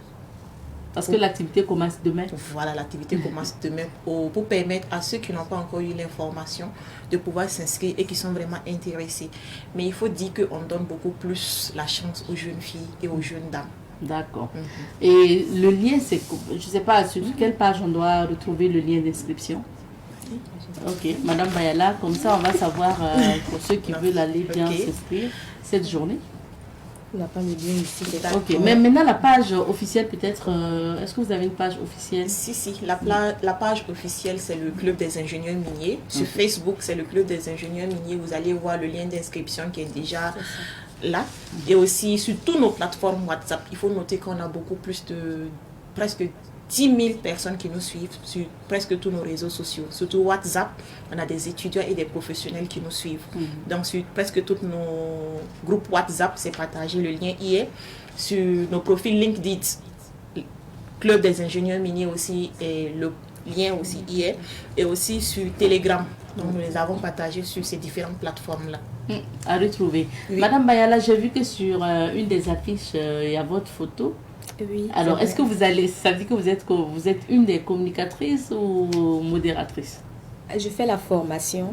Parce que l'activité commence demain. Voilà, l'activité commence demain pour permettre à ceux qui n'ont pas encore eu l'information de pouvoir s'inscrire et qui sont vraiment intéressés. Mais il faut dire qu'on donne beaucoup plus la chance aux jeunes filles et aux jeunes dames. D'accord. Et le lien, c'est, je ne sais pas, sur quelle page on doit retrouver le lien d'inscription? Ok, Madame Bayala, comme ça on va savoir pour ceux qui veulent aller bien s'inscrire cette journée. On n'a pas le lien ici. Ok, mais maintenant la page officielle peut-être, est-ce que vous avez une page officielle? Si, la page officielle c'est le Club des ingénieurs miniers. Sur Facebook c'est le Club des ingénieurs miniers, vous allez voir le lien d'inscription qui est déjà là. Et aussi sur toutes nos plateformes WhatsApp, il faut noter qu'on a beaucoup plus de presque 10 000 personnes qui nous suivent sur presque tous nos réseaux sociaux. Surtout WhatsApp, on a des étudiants et des professionnels qui nous suivent. Donc sur presque tous nos groupes WhatsApp, c'est partagé. Le lien y est. Sur nos profils LinkedIn, Club des ingénieurs miniers aussi, et le lien aussi y est. Et aussi sur Telegram. Donc nous les avons partagés sur ces différentes plateformes-là. À retrouver. Oui. Madame Bayala, j'ai vu que sur une des affiches, il y a votre photo. Oui. Alors, est-ce que ça veut dire que vous êtes une des communicatrices ou modératrice? Je fais la formation.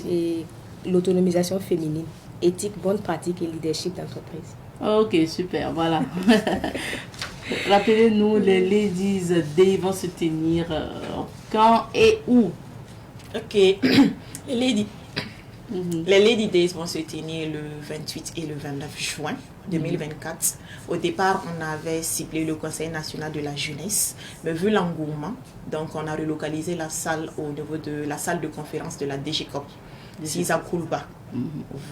Et l'autonomisation féminine, éthique, bonne pratique et leadership d'entreprise. Ok, super, voilà. Rappelez-nous, les Ladies Day vont se tenir quand et où? Ok, les Lady Days vont se tenir le 28 et le 29 juin 2024. Au départ, on avait ciblé le Conseil national de la jeunesse, mais vu l'engouement, donc on a relocalisé la salle au niveau de la salle de conférence de la DGCOP, Ziza Koulba.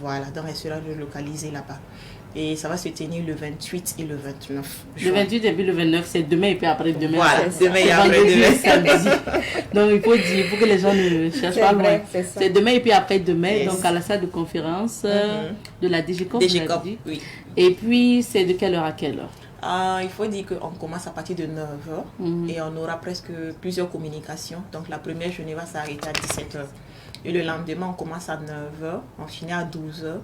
Voilà, donc elle sera relocalisée là-bas. Et ça va se tenir le 28 et le 29 juin. Le 28 et puis le 29, c'est demain et puis après demain. Voilà, demain et après demain. Samedi. Donc il faut dire, pour que les gens ne cherchent pas loin. C'est demain et puis après demain, donc à la salle de conférence de la DGCOP. Oui. Et puis c'est de quelle heure à quelle heure? Il faut dire qu'on commence à partir de 9h et on aura presque plusieurs communications. Donc la première journée va s'arrêter à 17h. Et le lendemain, on commence à 9h, on finit à 12h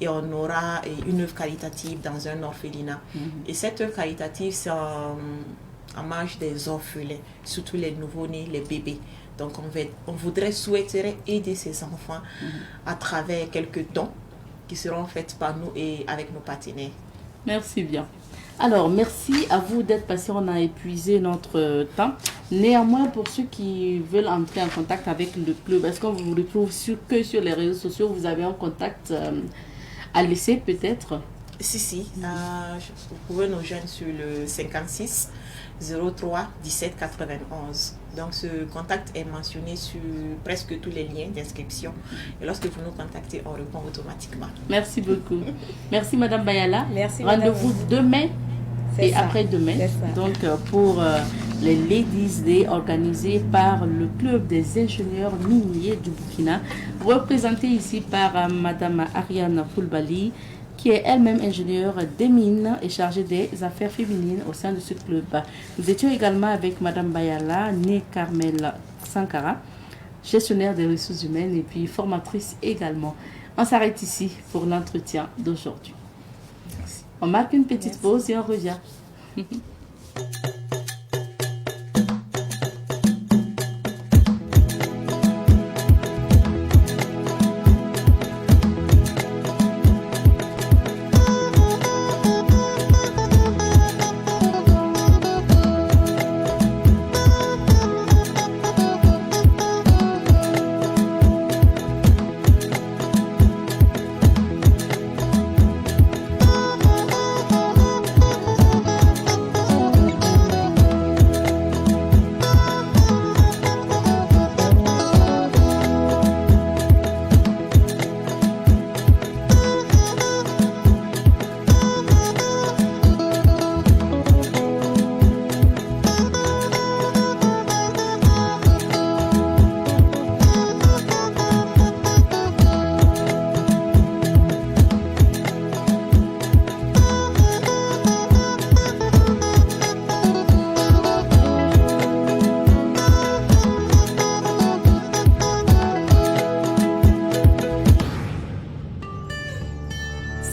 et on aura une œuvre caritative dans un orphelinat. Et cette œuvre caritative, c'est en marge des orphelins, surtout les nouveau-nés, les bébés. Donc on souhaiterait aider ces enfants à travers quelques dons qui seront faits par nous et avec nos partenaires. Merci bien. Alors, merci à vous d'être passé. On a épuisé notre temps. Néanmoins, pour ceux qui veulent entrer en contact avec le club, est-ce qu'on vous retrouve que sur les réseaux sociaux? Vous avez un contact à laisser peut-être? Si. Vous pouvez nous joindre sur le 56 03 17 91. Donc ce contact est mentionné sur presque tous les liens d'inscription. Et lorsque vous nous contactez, on répond automatiquement. Merci beaucoup. Merci Madame Bayala. Merci. Rendez-vous demain et ça. après-demain. Donc pour les Ladies Day organisé par le Club des ingénieurs miniers du Burkina, représenté ici par Madame Ariane Foulbali, qui est elle-même ingénieure des mines et chargée des affaires féminines au sein de ce club. Nous étions également avec Madame Bayala, née Carmel Sankara, gestionnaire des ressources humaines et puis formatrice également. On s'arrête ici pour l'entretien d'aujourd'hui. On marque une petite pause et on revient.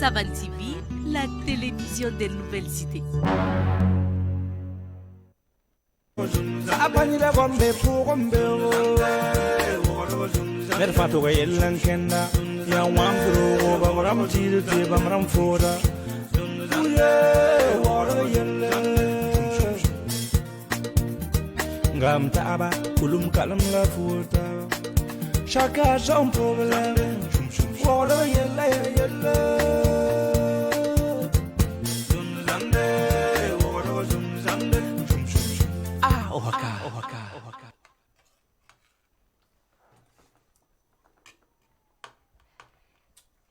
Savan TV, la télévision des nouvelles cités. Ngam taaba kulum kalam la futa chaka son problème wala yella yella zunzande wala zunzande ohaka.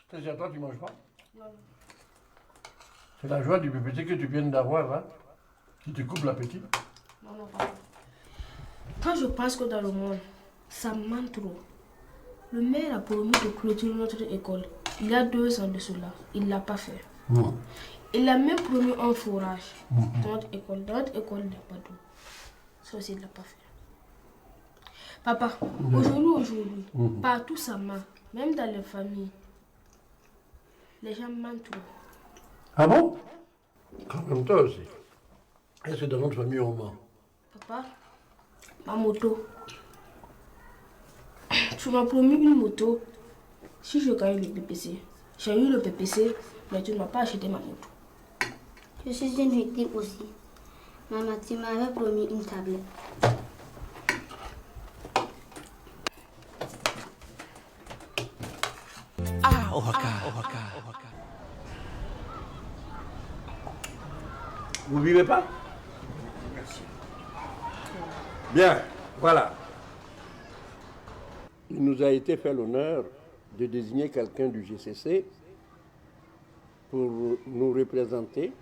C'est à toi, tu manges pas? Non. C'est la joie du PPT que tu viens d'avoir, hein, qui te coupe l'appétit. Non, papa. Quand je pense que dans le monde, ça ment trop. Le maire a promis de clôturer notre école. Il y a 2 ans de cela. Il ne l'a pas fait. Il a même promis un forage dans notre école. Dans notre école, il n'y a pas d'eau. Ça aussi, il ne l'a pas fait. Papa, aujourd'hui, partout ça ment. Même dans les familles. Les gens mentent trop. Ah bon? Quand même toi aussi. Est-ce que dans notre famille on ment? Papa, ma moto. Tu m'as promis une moto si je gagne le PPC. J'ai eu le PPC, mais tu ne m'as pas acheté ma moto. Je suis une victime aussi. Maman, tu m'avais promis une tablette. Ohaka. Vous vivez pas? Bien, voilà. Il nous a été fait l'honneur de désigner quelqu'un du GCC pour nous représenter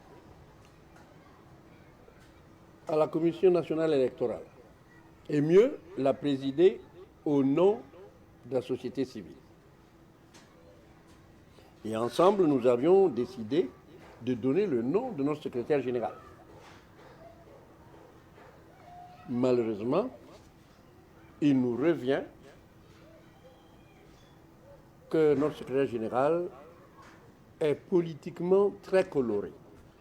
à la Commission nationale électorale. Et mieux, la présider au nom de la société civile. Et ensemble, nous avions décidé de donner le nom de notre secrétaire général. Malheureusement, il nous revient que notre secrétaire général est politiquement très coloré.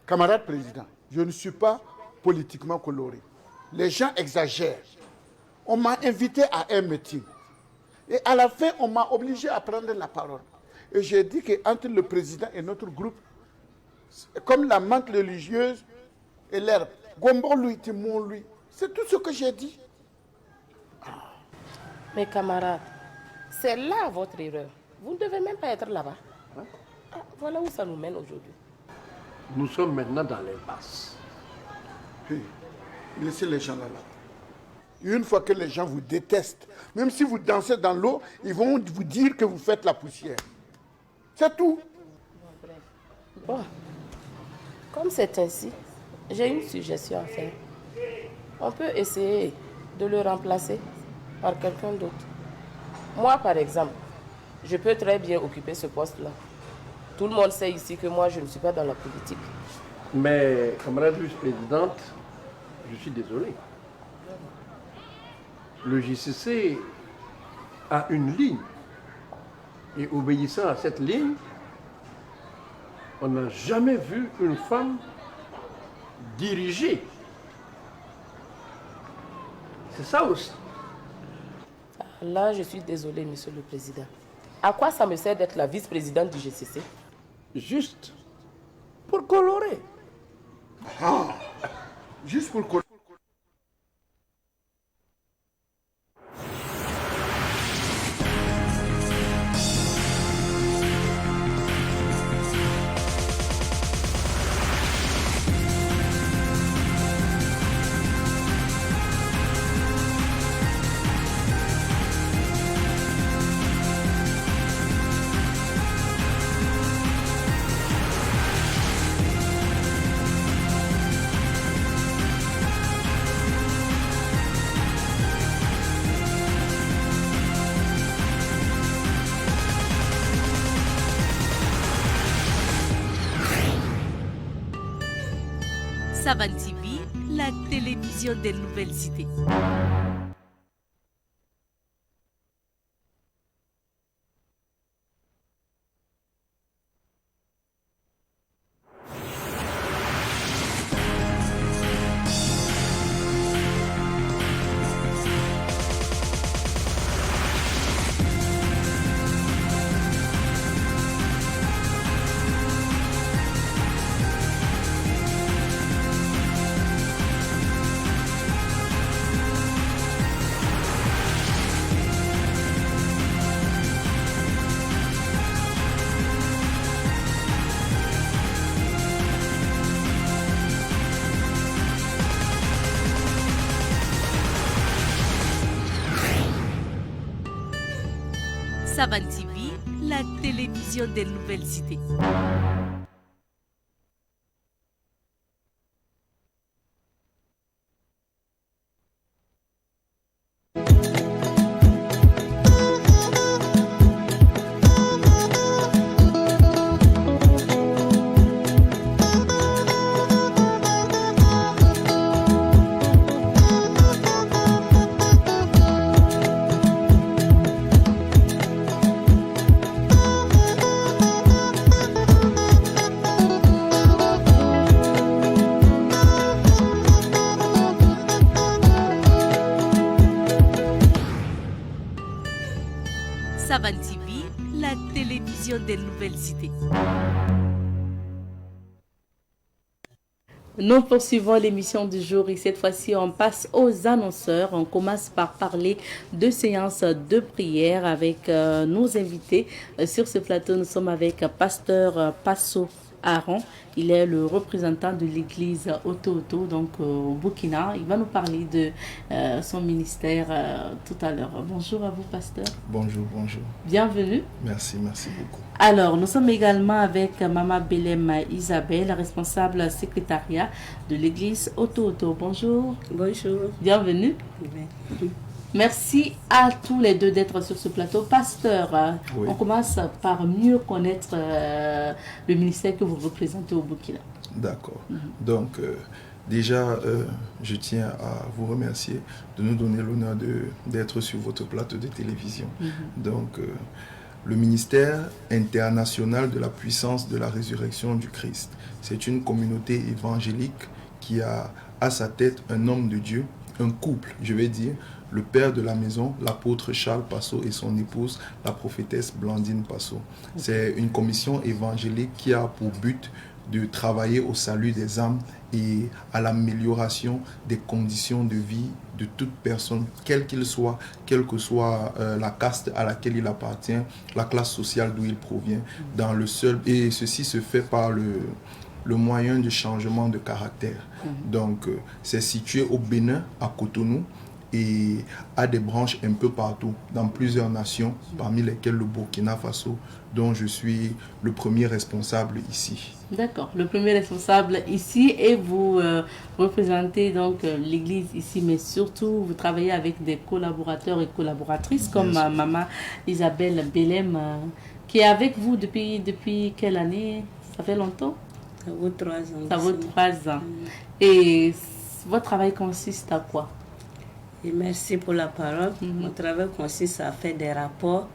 Camarade président, je ne suis pas politiquement coloré. Les gens exagèrent. On m'a invité à un meeting. Et à la fin, on m'a obligé à prendre la parole. Et j'ai dit qu'entre le président et notre groupe, comme la menthe religieuse et l'herbe, Gombo lui, Timon lui. C'est tout ce que j'ai dit. Mes camarades, c'est là votre erreur. Vous ne devez même pas être là-bas. Voilà où ça nous mène aujourd'hui. nous sommes maintenant dans l'impasse. Hey, laissez les gens là. Une fois que les gens vous détestent, même si vous dansez dans l'eau, ils vont vous dire que vous faites la poussière. C'est tout. Bon, comme c'est ainsi, j'ai une suggestion à faire. On peut essayer de le remplacer par quelqu'un d'autre. Moi, par exemple, je peux très bien occuper ce poste-là. Tout le monde sait ici que moi, je ne suis pas dans la politique. Mais, camarade vice-présidente, je suis désolé. Le JCC a une ligne. Et obéissant à cette ligne, on n'a jamais vu une femme diriger. C'est ça aussi. Là, je suis désolé, monsieur le président. À quoi ça me sert d'être la vice-présidente du GCC? Juste pour colorer. Ah, juste pour colorer. Savan TV, la télévision des nouvelles idées. Savan TV, la télévision des nouvelles idées. Savan TV, la télévision des nouvelles idées. Nous poursuivons l'émission du jour et cette fois-ci on passe aux annonceurs. On commence par parler de séances de prière avec nos invités. Sur ce plateau, nous sommes avec Pasteur Passo Aaron. Il est le représentant de l'église Oto-Oto, donc au Burkina. Il va nous parler de son ministère tout à l'heure. Bonjour à vous, pasteur. Bonjour, bonjour. Bienvenue. Merci, merci beaucoup. Alors, nous sommes également avec Mama Belém Isabelle, responsable secrétariat de l'église Oto-Oto. Bonjour. Bonjour. Bienvenue. Merci. Merci à tous les deux d'être sur ce plateau. Pasteur, oui. On commence par mieux connaître le ministère que vous représentez au Burkina. D'accord. Donc, déjà, je tiens à vous remercier de nous donner l'honneur d'être sur votre plateau de télévision. Donc, le ministère international de la puissance de la résurrection du Christ, c'est une communauté évangélique qui a à sa tête un homme de Dieu, un couple, je vais dire, le père de la maison, l'apôtre Charles Passo et son épouse, la prophétesse Blandine Passo. C'est une commission évangélique qui a pour but de travailler au salut des âmes et à l'amélioration des conditions de vie de toute personne, quel qu'il soit, quelle que soit la caste à laquelle il appartient, la classe sociale d'où il provient, dans le seul, et ceci se fait par le moyen de changement de caractère. Donc, c'est situé au Bénin, à Cotonou, et a des branches un peu partout, dans plusieurs nations, parmi lesquelles le Burkina Faso, dont je suis le premier responsable ici. D'accord, le premier responsable ici, et vous représentez donc l'église ici, mais surtout vous travaillez avec des collaborateurs et collaboratrices comme maman Isabelle Belém, qui est avec vous depuis quelle année? Ça fait longtemps? Ça vaut 3 ans. Ça vaut 3 ans. Et votre travail consiste à quoi? Et merci pour la parole. Mon travail consiste à faire des rapports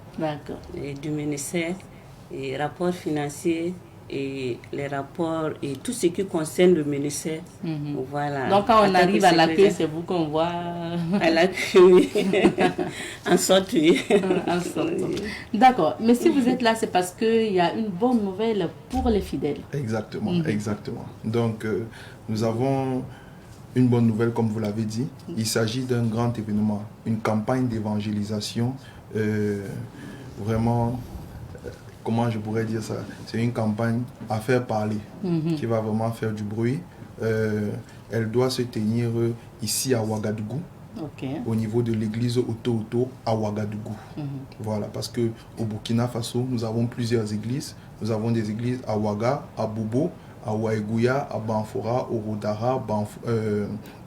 du ministère, et rapports financiers, et les rapports et tout ce qui concerne le ministère. Voilà. Donc quand on arrive à l'accueil, c'est vous qu'on voit à l'accueil, oui. En sorte, oui. En sorte. D'accord. Mais si vous êtes là, c'est parce qu'il y a une bonne nouvelle pour les fidèles. Exactement, exactement. Donc nous avons une bonne nouvelle, comme vous l'avez dit. Il s'agit d'un grand événement, une campagne d'évangélisation vraiment... Comment je pourrais dire ça? C'est une campagne à faire parler, qui va vraiment faire du bruit. Elle doit se tenir ici à Ouagadougou, au niveau de l'église Oto à Ouagadougou. Voilà, parce qu'au Burkina Faso, nous avons plusieurs églises. Nous avons des églises à Ouaga, à Bobo, à Ouaïgouya, à Banfora,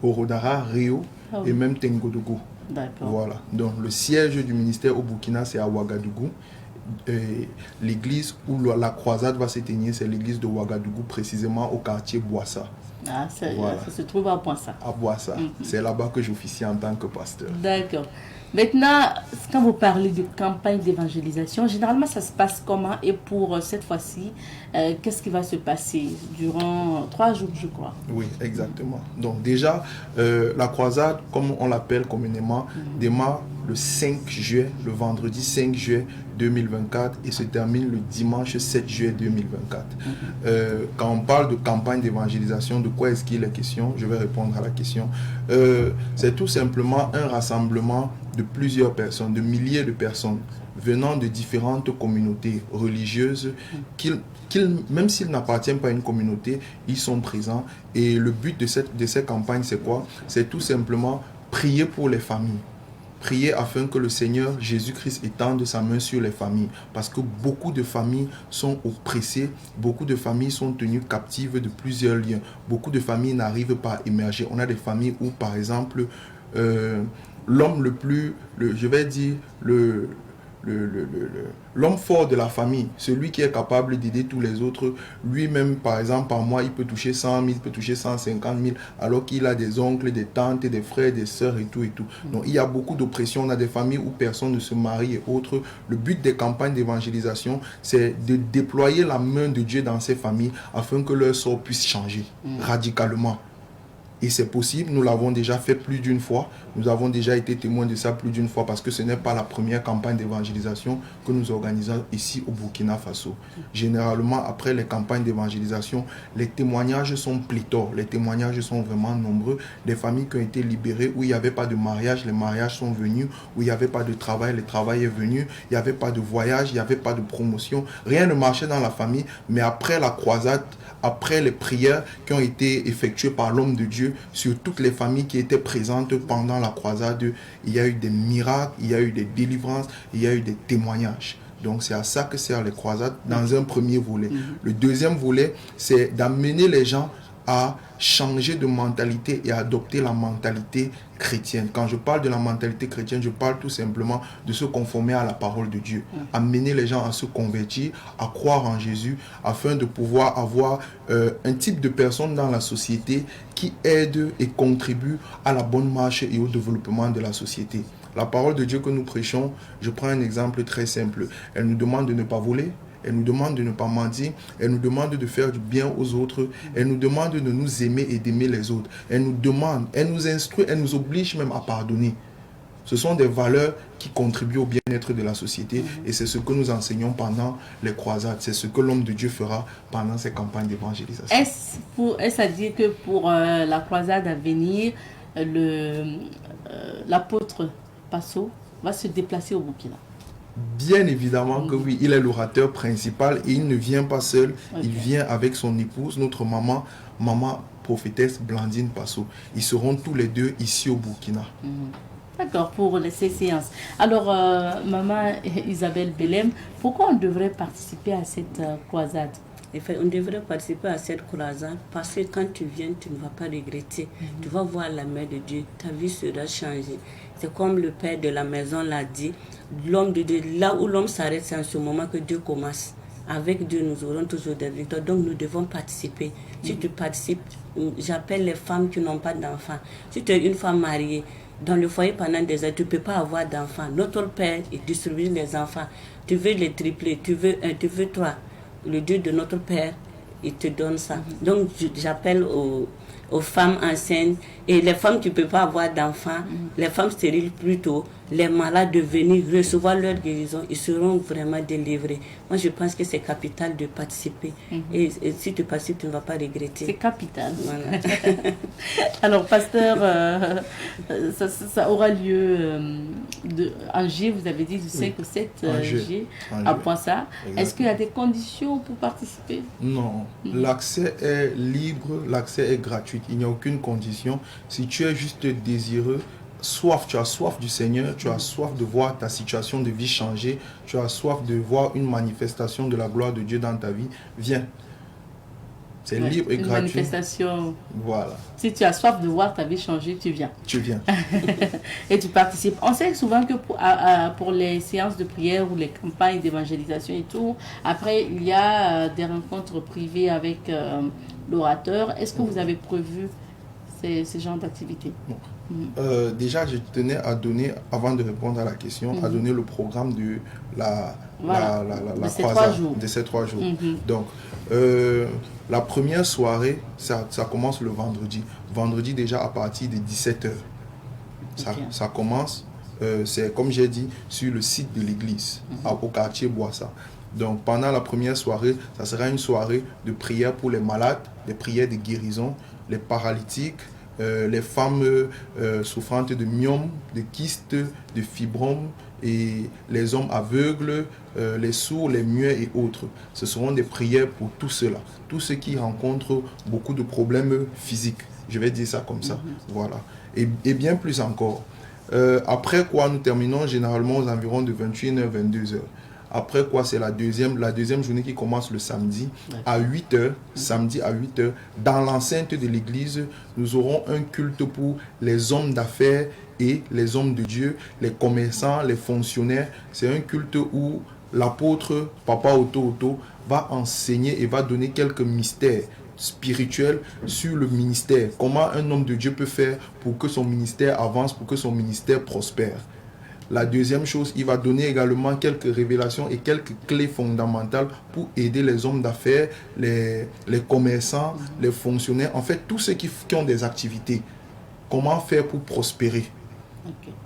Orodara, Rio et même Tengodougou. Voilà, donc le siège du ministère au Burkina, c'est à Ouagadougou. L'église où la croisade va se tenir, c'est l'église de Ouagadougou, précisément au quartier Boissa. Ça se trouve à Boissa. À Boissa. C'est là-bas que j'officie en tant que pasteur. D'accord. Maintenant, quand vous parlez de campagne d'évangélisation, généralement ça se passe comment? Et pour cette fois-ci, qu'est-ce qui va se passer durant 3 jours, je crois? Oui, exactement. Donc déjà, la croisade, comme on l'appelle communément, démarre le 5 juillet, le vendredi 5 juillet 2024 et se termine le dimanche 7 juillet 2024. Quand on parle de campagne d'évangélisation, de quoi est-ce qu'il est question? Je vais répondre à la question. C'est tout simplement un rassemblement de plusieurs personnes, de milliers de personnes venant de différentes communautés religieuses même s'ils n'appartiennent pas à une communauté, ils sont présents. Et le but de cette campagne, c'est quoi? C'est tout simplement prier pour les familles. Prier afin que le Seigneur Jésus-Christ étende sa main sur les familles. Parce que beaucoup de familles sont oppressées, beaucoup de familles sont tenues captives de plusieurs liens. Beaucoup de familles n'arrivent pas à émerger. On a des familles où, par exemple, l'homme l'homme fort de la famille, celui qui est capable d'aider tous les autres, lui-même, par exemple, par mois, il peut toucher 100 000, il peut toucher 150 000, alors qu'il a des oncles, des tantes, des frères, des sœurs et tout et tout. Donc, il y a beaucoup d'oppression. On a des familles où personne ne se marie et autres. Le but des campagnes d'évangélisation, c'est de déployer la main de Dieu dans ces familles afin que leur sort puisse changer radicalement. Et c'est possible, nous l'avons déjà fait plus d'une fois. Nous avons déjà été témoins de ça plus d'une fois parce que ce n'est pas la première campagne d'évangélisation que nous organisons ici au Burkina Faso. Généralement, après les campagnes d'évangélisation, les témoignages sont pléthores. Les témoignages sont vraiment nombreux. Des familles qui ont été libérées où il n'y avait pas de mariage, les mariages sont venus. Où il n'y avait pas de travail, le travail est venu. Il n'y avait pas de voyage, il n'y avait pas de promotion. Rien ne marchait dans la famille. Mais après la croisade, après les prières qui ont été effectuées par l'homme de Dieu sur toutes les familles qui étaient présentes pendant la croisade, il y a eu des miracles, il y a eu des délivrances, il y a eu des témoignages. Donc c'est à ça que servent les croisades dans un premier volet. Le deuxième volet, c'est d'amener les gens à changer de mentalité et à adopter la mentalité chrétienne. Quand je parle de la mentalité chrétienne, je parle tout simplement de se conformer à la parole de Dieu. Amener les gens à se convertir, à croire en Jésus, afin de pouvoir avoir un type de personne dans la société qui aide et contribue à la bonne marche et au développement de la société. La parole de Dieu que nous prêchons, je prends un exemple très simple. Elle nous demande de ne pas voler. Elle nous demande de ne pas mentir. Elle nous demande de faire du bien aux autres. Elle nous demande de nous aimer et d'aimer les autres. Elle nous demande, elle nous instruit, elle nous oblige même à pardonner. Ce sont des valeurs qui contribuent au bien-être de la société et c'est ce que nous enseignons pendant les croisades. C'est ce que l'homme de Dieu fera pendant ces campagnes d'évangélisation. Est-ce à dire que pour la croisade à venir, l'apôtre Passo va se déplacer au Burkina? Bien évidemment que oui, il est l'orateur principal et il ne vient pas seul, il vient avec son épouse, notre maman prophétesse Blandine Passo. Ils seront tous les deux ici au Burkina. D'accord, pour ces séances. Alors, maman Isabelle Belem, pourquoi on devrait participer à cette croisade? On devrait participer à cette croisade parce que quand tu viens, tu ne vas pas regretter. Tu vas voir la main de Dieu, ta vie sera changée. C'est comme le père de la maison l'a dit, l'homme de Dieu, là où l'homme s'arrête, c'est en ce moment que Dieu commence. Avec Dieu, nous aurons toujours des victoires. Donc, nous devons participer. Si tu participes, j'appelle les femmes qui n'ont pas d'enfants. Si tu es une femme mariée, dans le foyer pendant des années, tu ne peux pas avoir d'enfants. Notre Père, il distribue les enfants. Tu veux les tripler, tu veux un, tu veux trois. Le Dieu de notre Père, il te donne ça. Donc, j'appelle aux femmes enceintes et les femmes qui ne peuvent pas avoir d'enfants, les femmes stériles plutôt, les malades de venir recevoir leur guérison, ils seront vraiment délivrés. Moi, je pense que c'est capital de participer. Et si tu participes, tu ne vas pas regretter. C'est capital. Voilà. Alors, pasteur, ça aura lieu en G, vous avez dit du 5 au 7 G, à Poinsa. Est-ce qu'il y a des conditions pour participer? Non, l'accès est libre, l'accès est gratuit. Il n'y a aucune condition. Si tu es juste désireux, tu as soif du Seigneur, tu as soif de voir ta situation de vie changer, tu as soif de voir une manifestation de la gloire de Dieu dans ta vie, viens. C'est libre et gratuit. Une manifestation. Voilà. Si tu as soif de voir ta vie changer, tu viens. Tu viens. Et tu participes. On sait souvent que pour les séances de prière ou les campagnes d'évangélisation et tout, après, il y a des rencontres privées avec l'orateur. Est-ce que vous avez prévu ces genres d'activités? Déjà, je tenais à donner, avant de répondre à la question, à donner le programme de la croisade de ces 3 jours. Donc, la première soirée, ça commence le vendredi. Vendredi déjà à partir de 17h. Ça commence, c'est comme j'ai dit, sur le site de l'église, au quartier Boissa. Donc, pendant la première soirée, ça sera une soirée de prière pour les malades, des prières de guérison, les paralytiques, les femmes souffrantes de myome, de kystes, de fibromes, et les hommes aveugles, les sourds, les muets et autres. Ce seront des prières pour tout cela, tous ceux qui rencontrent beaucoup de problèmes physiques. Je vais dire ça comme ça. Voilà. Et bien plus encore. Après quoi, nous terminons généralement aux environs de 21h, 22h. Après quoi, c'est la deuxième journée qui commence le samedi à 8h. Samedi à 8h, dans l'enceinte de l'église, nous aurons un culte pour les hommes d'affaires et les hommes de Dieu, les commerçants, les fonctionnaires. C'est un culte où l'apôtre Papa Otto va enseigner et va donner quelques mystères spirituels sur le ministère. Comment un homme de Dieu peut faire pour que son ministère avance, pour que son ministère prospère. La deuxième chose, il va donner également quelques révélations et quelques clés fondamentales pour aider les hommes d'affaires, les commerçants, les fonctionnaires, en fait, tous ceux qui ont des activités. Comment faire pour prospérer?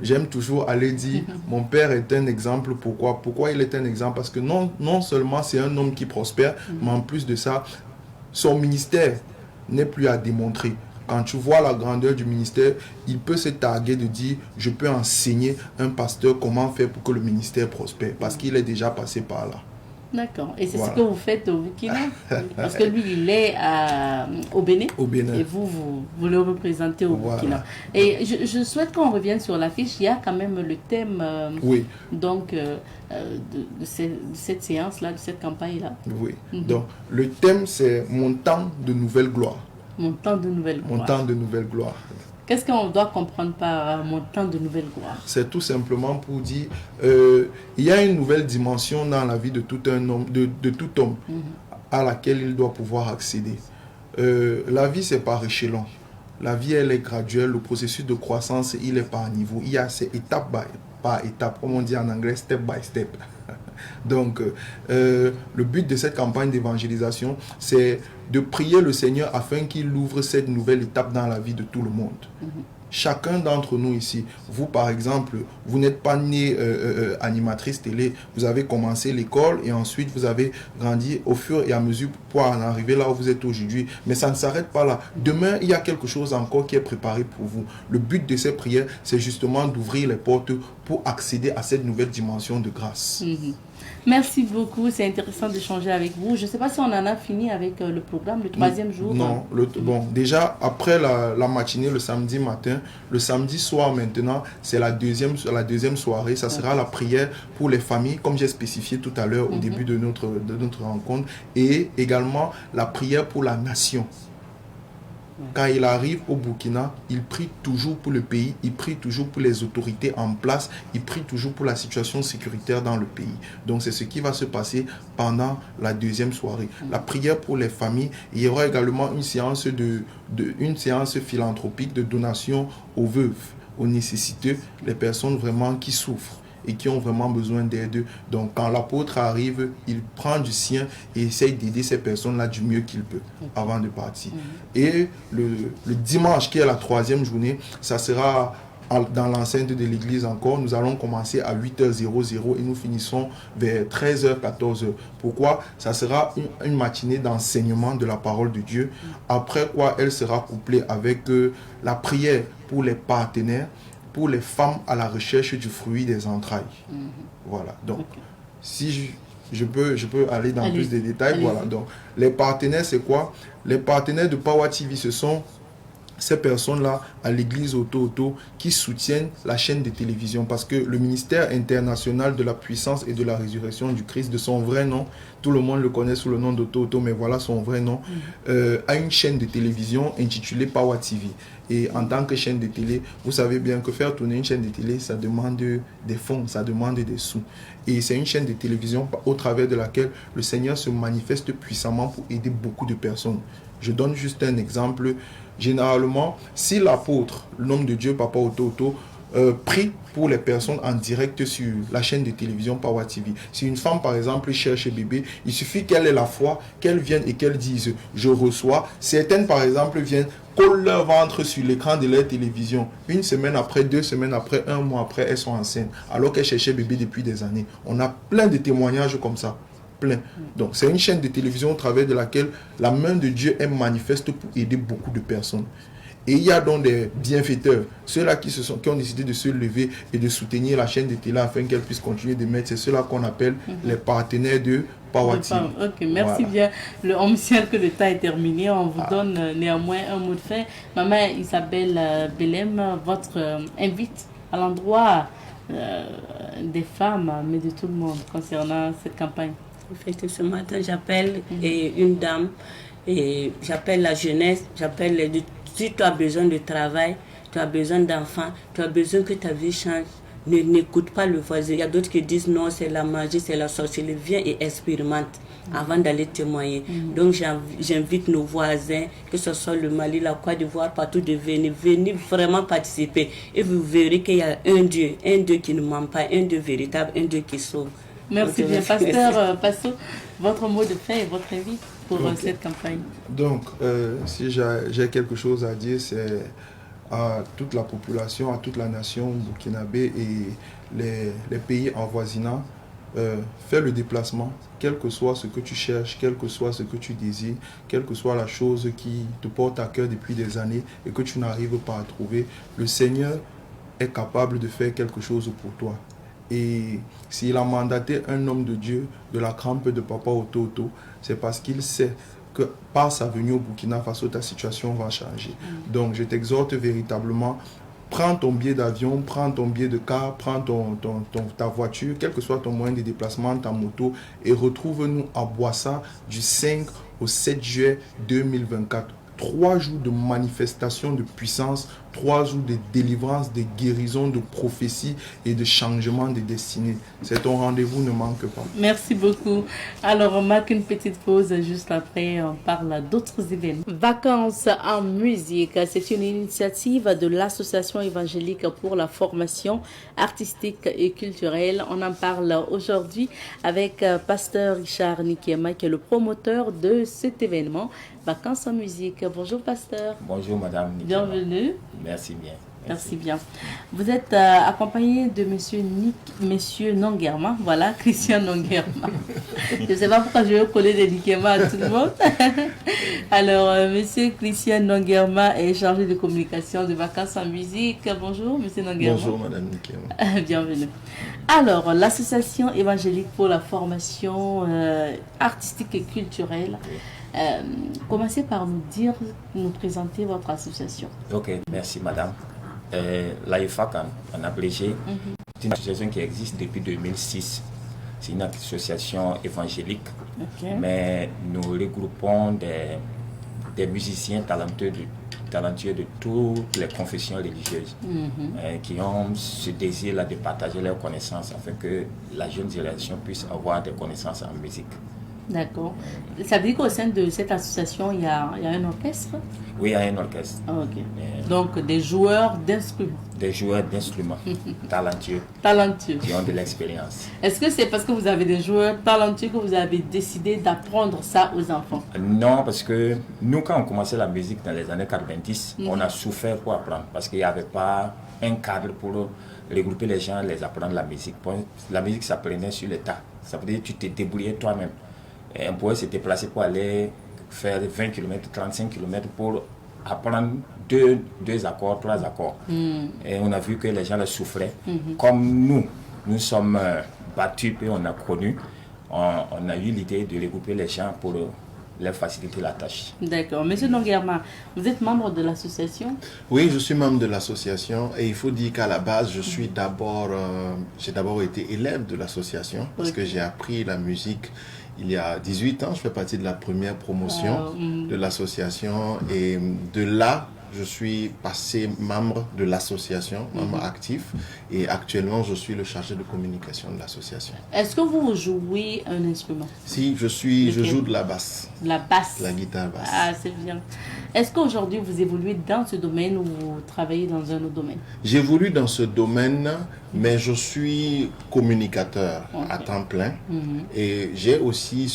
J'aime toujours aller dire, mon père est un exemple. Pourquoi il est un exemple? Parce que non seulement c'est un homme qui prospère, mais en plus de ça, son ministère n'est plus à démontrer. Quand tu vois la grandeur du ministère, il peut se targuer de dire, je peux enseigner un pasteur comment faire pour que le ministère prospère, parce qu'il est déjà passé par là. D'accord. Et c'est ce que vous faites au Burkina? Parce que lui, il est au Bénin. Et vous le représentez au Burkina. Et je souhaite qu'on revienne sur l'affiche. Il y a quand même le thème donc, de cette séance-là, de cette campagne-là. Oui. Donc, le thème, c'est « Mon temps de nouvelle gloire ». Mon temps de nouvelle gloire. Mon temps de nouvelle gloire. Qu'est-ce qu'on doit comprendre par mon temps de nouvelle gloire? C'est tout simplement pour dire, il y a une nouvelle dimension dans la vie de tout un homme, de tout homme, à laquelle il doit pouvoir accéder. La vie, c'est par échelon. La vie, elle est graduelle. Le processus de croissance, il est par niveau. Il y a ces étapes par étape, comme on dit en anglais, step by step. Donc, le but de cette campagne d'évangélisation, c'est de prier le Seigneur afin qu'il ouvre cette nouvelle étape dans la vie de tout le monde. Chacun d'entre nous ici, vous par exemple, vous n'êtes pas né animatrice télé, vous avez commencé l'école et ensuite vous avez grandi au fur et à mesure pour en arriver là où vous êtes aujourd'hui. Mais ça ne s'arrête pas là. Demain, il y a quelque chose encore qui est préparé pour vous. Le but de ces prières, c'est justement d'ouvrir les portes pour accéder à cette nouvelle dimension de grâce. Merci beaucoup, c'est intéressant d'échanger avec vous. Je ne sais pas si on en a fini avec le programme, le troisième jour. Non, bon, déjà après la matinée, le samedi matin, le samedi soir maintenant, c'est la deuxième soirée. Ça sera la prière pour les familles, comme j'ai spécifié tout à l'heure au début de notre rencontre, et également la prière pour la nation. Quand il arrive au Burkina, il prie toujours pour le pays, il prie toujours pour les autorités en place, il prie toujours pour la situation sécuritaire dans le pays. Donc c'est ce qui va se passer pendant la deuxième soirée. La prière pour les familles, il y aura également une séance philanthropique de donation aux veuves, aux nécessiteux, les personnes vraiment qui souffrent et qui ont vraiment besoin d'aide. Donc quand l'apôtre arrive, il prend du sien et essaye d'aider ces personnes-là du mieux qu'il peut avant de partir. Et le dimanche, qui est la troisième journée, ça sera dans l'enceinte de l'église encore. Nous allons commencer à 8h00 et nous finissons vers 13h, 14h. Pourquoi? Ça sera une matinée d'enseignement de la parole de Dieu. Après quoi, elle sera couplée avec la prière pour les partenaires, pour les femmes à la recherche du fruit des entrailles. Voilà. Donc, si je peux aller dans plus de détails. Voilà. Donc, les partenaires, c'est quoi? Les partenaires de Power TV, ce sont ces personnes-là à l'église Oto qui soutiennent la chaîne de télévision, parce que le ministère international de la puissance et de la résurrection du Christ, de son vrai nom, tout le monde le connaît sous le nom d'Oto, mais voilà son vrai nom, a une chaîne de télévision intitulée Power TV. Et en tant que chaîne de télé, vous savez bien que faire tourner une chaîne de télé, ça demande des fonds, ça demande des sous. Et c'est une chaîne de télévision au travers de laquelle le Seigneur se manifeste puissamment pour aider beaucoup de personnes. Je donne juste un exemple. Généralement, si l'apôtre, l'homme de Dieu, Papa Oto, prie pour les personnes en direct sur la chaîne de télévision Power TV. Si une femme, par exemple, cherche bébé, il suffit qu'elle ait la foi, qu'elle vienne et qu'elle dise « je reçois ». Certaines, par exemple, viennent, collent leur ventre sur l'écran de leur télévision. Une semaine après, 2 semaines après, 1 mois après, elles sont enceintes, alors qu'elles cherchaient bébé depuis des années. On a plein de témoignages comme ça. Plein. Donc c'est une chaîne de télévision au travers de laquelle la main de Dieu est manifeste pour aider beaucoup de personnes. Et il y a donc des bienfaiteurs, ceux-là qui ont décidé de se lever et de soutenir la chaîne de télé afin qu'elle puisse continuer de mettre. C'est ceux-là qu'on appelle les partenaires de Power TV. Ok, merci bien. On me signale que le temps est terminé. On vous donne néanmoins un mot de fin. Maman Isabelle Belem, votre invite à l'endroit des femmes, mais de tout le monde concernant cette campagne. En fait, ce matin, j'appelle une dame et j'appelle la jeunesse, j'appelle si tu as besoin de travail, tu as besoin d'enfants, tu as besoin que ta vie change, n'écoute pas le voisin. Il y a d'autres qui disent non, c'est la magie, c'est la sorcellerie. Viens et expérimente avant d'aller témoigner. Donc j'invite nos voisins, que ce soit le Mali, la Côte d'Ivoire, partout, de venir vraiment participer. Et vous verrez qu'il y a un Dieu qui ne ment pas, un Dieu véritable, un Dieu qui sauve. Merci bien. Pasteur Passo, votre mot de fin et votre avis pour cette campagne. Donc, si j'ai quelque chose à dire, c'est à toute la population, à toute la nation burkinabé et les pays avoisinants, fais le déplacement, quel que soit ce que tu cherches, quel que soit ce que tu désires, quelle que soit la chose qui te porte à cœur depuis des années et que tu n'arrives pas à trouver, le Seigneur est capable de faire quelque chose pour toi. Et s'il a mandaté un homme de Dieu de la crampe de Papa Oto, c'est parce qu'il sait que par sa venue au Burkina Faso, ta situation va changer. Donc je t'exhorte véritablement, prends ton billet d'avion, prends ton billet de car, prends ta voiture, quel que soit ton moyen de déplacement, ta moto, et retrouve-nous à Boissa du 5 au 7 juillet 2024. 3 jours de manifestation de puissance, 3 jours de délivrance, de guérison, de prophétie et de changement de destinée. C'est ton rendez-vous, ne manque pas. Merci beaucoup. Alors, on marque une petite pause. Juste après, on parle d'autres événements. Vacances en musique, c'est une initiative de l'Association évangélique pour la formation artistique et culturelle. On en parle aujourd'hui avec Pasteur Richard Nikiema, qui est le promoteur de cet événement. Vacances en musique. Bonjour, Pasteur. Bonjour, Madame Nikiema. Bienvenue. Merci bien. Merci bien. Vous êtes accompagné de monsieur Nonguerma, voilà, Christian Nonguerma. Je ne sais pas pourquoi je vais coller des Nikema à tout le monde. Alors, monsieur Christian Nonguerma est chargé de communication de Vacances en musique. Bonjour, monsieur Nonguerma. Bonjour, madame Nikema. Bienvenue. Alors, l'association évangélique pour la formation artistique et culturelle. Commencez par nous présenter votre association. Ok, merci madame. L'AEFAC en abrégé, c'est une association qui existe depuis 2006. C'est une association évangélique, mais nous regroupons des musiciens talentueux de toutes les confessions religieuses qui ont ce désir-là de partager leurs connaissances afin que la jeune génération puisse avoir des connaissances en musique. D'accord. Ça veut dire qu'au sein de cette association, il y a un orchestre? Oui, il y a un orchestre. Donc, des joueurs d'instruments. Des joueurs d'instruments talentueux. Talentueux. Qui ont de l'expérience. Est-ce que c'est parce que vous avez des joueurs talentueux que vous avez décidé d'apprendre ça aux enfants? Non, parce que nous, quand on commençait la musique dans les années 90, on a souffert pour apprendre parce qu'il n'y avait pas un cadre pour regrouper les gens, les apprendre la musique. La musique s'apprenait sur le tas. Ça veut dire que tu te débrouillais toi-même. Et on pouvait se déplacer pour aller faire 20 km, 35 km pour apprendre deux accords, 3 accords. Et on a vu que les gens le souffraient. Comme nous sommes battus et on a connu, on a eu l'idée de regrouper les gens pour leur faciliter la tâche. D'accord. Monsieur Nonguerma, vous êtes membre de l'association? Oui, je suis membre de l'association et il faut dire qu'à la base, j'ai d'abord été élève de l'association parce que j'ai appris la musique il y a 18 ans. Je fais partie de la première promotion de l'association et de là, je suis passé membre de l'association, membre actif, et actuellement je suis le chargé de communication de l'association. Est-ce que vous jouez un instrument? Si, je joue de la basse. La basse? La guitare basse. Ah, c'est bien. Est-ce qu'aujourd'hui vous évoluez dans ce domaine ou vous travaillez dans un autre domaine? J'évolue dans ce domaine, mais je suis communicateur à temps plein. Et j'ai aussi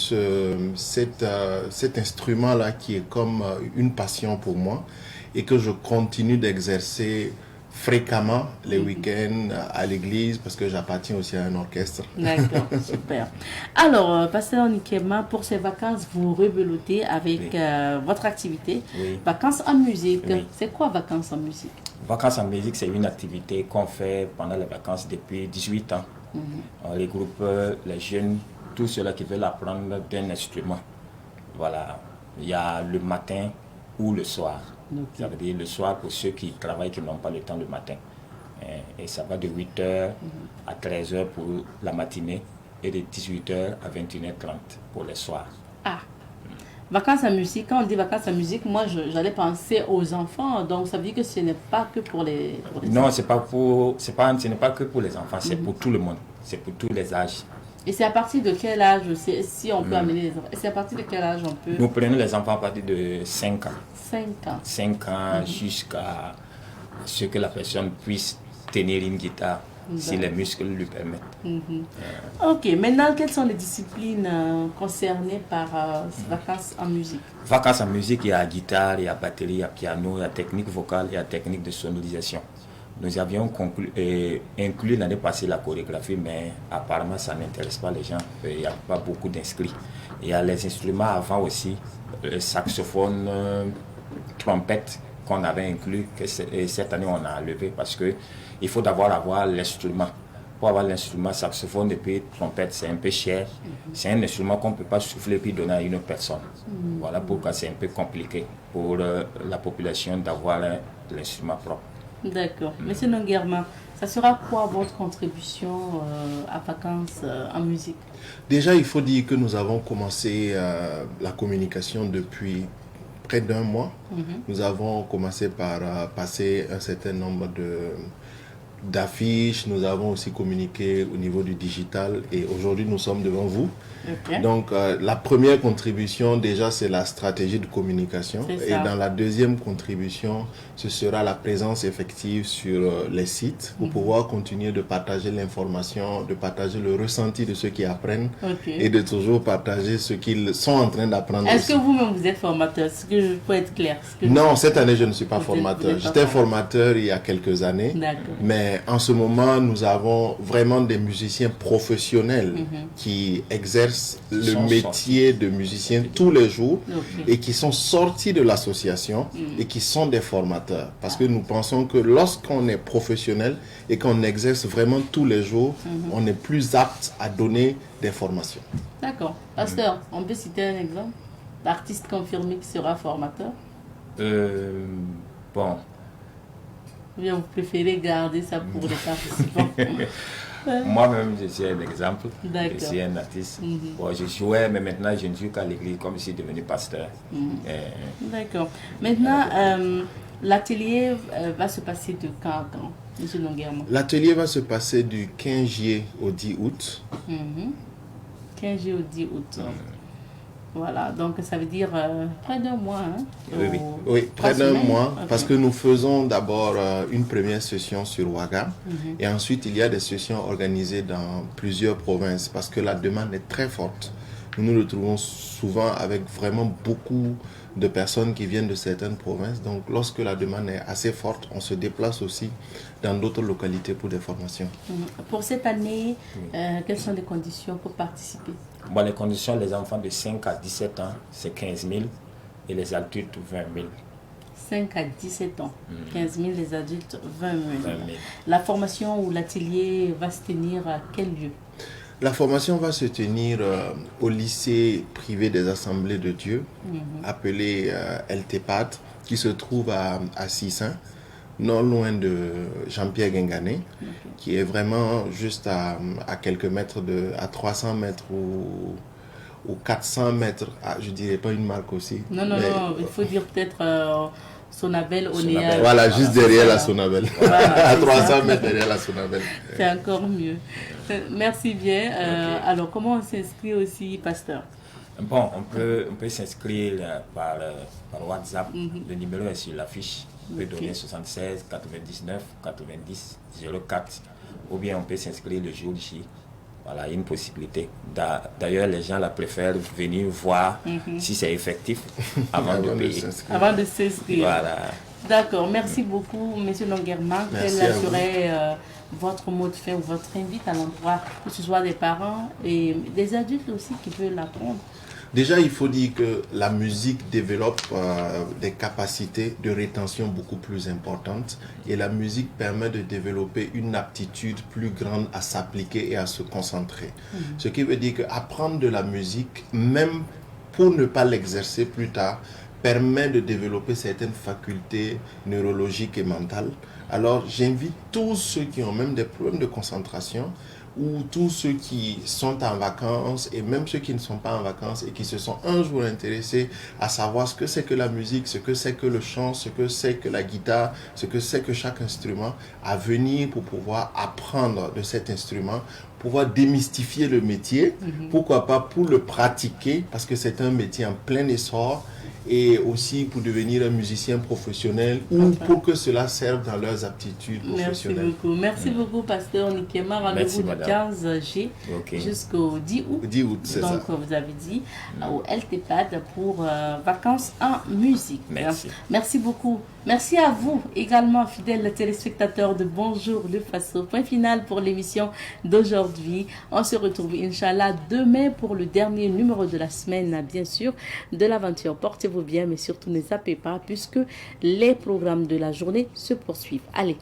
cet instrument-là qui est comme une passion pour moi et que je continue d'exercer fréquemment les week-ends à l'église parce que j'appartiens aussi à un orchestre. D'accord, super. Alors, Pasteur Nikema, pour ces vacances, vous rebelotez avec votre activité. Vacances en musique. C'est quoi Vacances en musique? Vacances en musique, c'est une activité qu'on fait pendant les vacances depuis 18 ans. On regroupe les jeunes, tous ceux-là qui veulent apprendre d'un instrument. Voilà, il y a le matin ou le soir. Ça veut dire le soir pour ceux qui travaillent, qui n'ont pas le temps le matin. Et ça va de 8h à 13h pour la matinée et de 18h à 21h30 pour le soir. Ah, vacances en musique, quand on dit vacances en musique, moi j'allais penser aux enfants, donc ça veut dire que ce n'est pas que pour les non, ce n'est pas que pour les enfants, c'est pour tout le monde, c'est pour tous les âges. Et c'est à partir de quel âge, si on peut amener les enfants, c'est à partir de quel âge on peut? Nous prenons les enfants à partir de 5 ans. 5 ans. 5 ans jusqu'à ce que la personne puisse tenir une guitare, si les muscles lui permettent. Ok, maintenant, quelles sont les disciplines concernées par vacances en musique? Vacances en musique, il y a guitare, il y a batterie, il y a piano, il y a technique vocale, il y a technique de sonorisation. Nous avions inclus l'année passée la chorégraphie, mais apparemment ça n'intéresse pas les gens. Il n'y a pas beaucoup d'inscrits. Il y a les instruments avant aussi, le saxophone, trompette qu'on avait inclus, que cette année on a enlevé parce qu'il faut d'abord avoir l'instrument. Pour avoir l'instrument saxophone et puis trompette, c'est un peu cher. C'est un instrument qu'on ne peut pas souffler puis donner à une personne. Voilà pourquoi c'est un peu compliqué pour la population d'avoir l'instrument propre. D'accord. Monsieur Nonguerma, ça sera quoi votre contribution à Vacances en musique? Déjà, il faut dire que nous avons commencé la communication depuis près d'1 mois. Nous avons commencé par passer un certain nombre d'affiches, nous avons aussi communiqué au niveau du digital et aujourd'hui nous sommes devant vous. Okay. Donc la première contribution déjà c'est la stratégie de communication et dans la deuxième contribution ce sera la présence effective sur les sites pour pouvoir continuer de partager l'information, de partager le ressenti de ceux qui apprennent et de toujours partager ce qu'ils sont en train d'apprendre. Est-ce que vous-même vous êtes formateur? Est-ce que je peux être clair? Non, cette année je ne suis pas formateur. J'étais formateur il y a quelques années, mais en ce moment nous avons vraiment des musiciens professionnels qui exercent le métier de musicien tous les jours et qui sont sortis de l'association et qui sont des formateurs. Parce que nous pensons que lorsqu'on est professionnel et qu'on exerce vraiment tous les jours, on est plus apte à donner des formations. D'accord. Pasteur, on peut citer un exemple d'artiste confirmé qui sera formateur? Bon. Ou bien vous préférez garder ça pour les participants? Moi-même, je suis un exemple. Je suis un artiste. Bon, je jouais, mais maintenant, je ne suis qu'à l'église, comme je suis devenu pasteur. D'accord. Maintenant, l'atelier va se passer de quand à quand, M. Longuerman? L'atelier va se passer du 15 juillet au 10 août. 15 juillet au 10 août. Voilà, donc ça veut dire près d'un mois. Hein, oui, près d'un mois, parce que nous faisons d'abord une première session sur Ouaga et ensuite il y a des sessions organisées dans plusieurs provinces parce que la demande est très forte. Nous nous retrouvons souvent avec vraiment beaucoup de personnes qui viennent de certaines provinces. Donc lorsque la demande est assez forte, on se déplace aussi dans d'autres localités pour des formations. Pour cette année, quelles sont les conditions pour participer? Bon, les conditions, les enfants de 5 à 17 ans, c'est 15 000 et les adultes, 20 000. 5 à 17 ans, 15 000, les adultes, 20 000. La formation ou l'atelier va se tenir à quel lieu? La formation va se tenir au lycée privé des Assemblées de Dieu, appelé LTPAD, qui se trouve à Sissin, non loin de Jean-Pierre Guingané, qui est vraiment juste à quelques mètres, à 300 mètres ou 400 mètres, je ne dirais pas une marque aussi. Non, il faut dire peut-être Sonabel, Onéa. Voilà, juste derrière la Sonabel, à 300 mètres derrière la Sonabel. C'est encore mieux. Merci bien. Alors, comment on s'inscrit aussi, pasteur? Bon, on peut s'inscrire par WhatsApp. Le numéro est sur l'affiche. On peut donner 76 99 90 04. Ou bien on peut s'inscrire le jour J. Voilà, une possibilité. D'ailleurs, les gens préfèrent venir voir si c'est effectif avant de payer. Avant de s'inscrire. Voilà. D'accord. Merci beaucoup, M. Longuerman. Quel serait votre mot de fin ou votre invite à l'endroit, que ce soit des parents et des adultes aussi qui veulent l'apprendre? Déjà, il faut dire que la musique développe des capacités de rétention beaucoup plus importantes et la musique permet de développer une aptitude plus grande à s'appliquer et à se concentrer. Ce qui veut dire qu'apprendre de la musique, même pour ne pas l'exercer plus tard, permet de développer certaines facultés neurologiques et mentales. Alors, j'invite tous ceux qui ont même des problèmes de concentration ou tous ceux qui sont en vacances et même ceux qui ne sont pas en vacances et qui se sont un jour intéressés à savoir ce que c'est que la musique, ce que c'est que le chant, ce que c'est que la guitare, ce que c'est que chaque instrument, à venir pour pouvoir apprendre de cet instrument, pouvoir démystifier le métier, pourquoi pas pour le pratiquer parce que c'est un métier en plein essor et aussi pour devenir un musicien professionnel ou pour que cela serve dans leurs aptitudes professionnelles. Merci beaucoup. Merci beaucoup, pasteur Nikema. Rendez-vous du 15 G jusqu'au 10 août. 10 août, c'est ça. Donc, vous avez dit, au LTPAD pour vacances en musique. Merci. Merci beaucoup. Merci à vous également, fidèles téléspectateurs de Bonjour le Faso. Point final pour l'émission d'aujourd'hui. On se retrouve, Inch'Allah, demain pour le dernier numéro de la semaine, bien sûr, de l'aventure. Portez-vous bien, mais surtout ne zappez pas, puisque les programmes de la journée se poursuivent. Allez,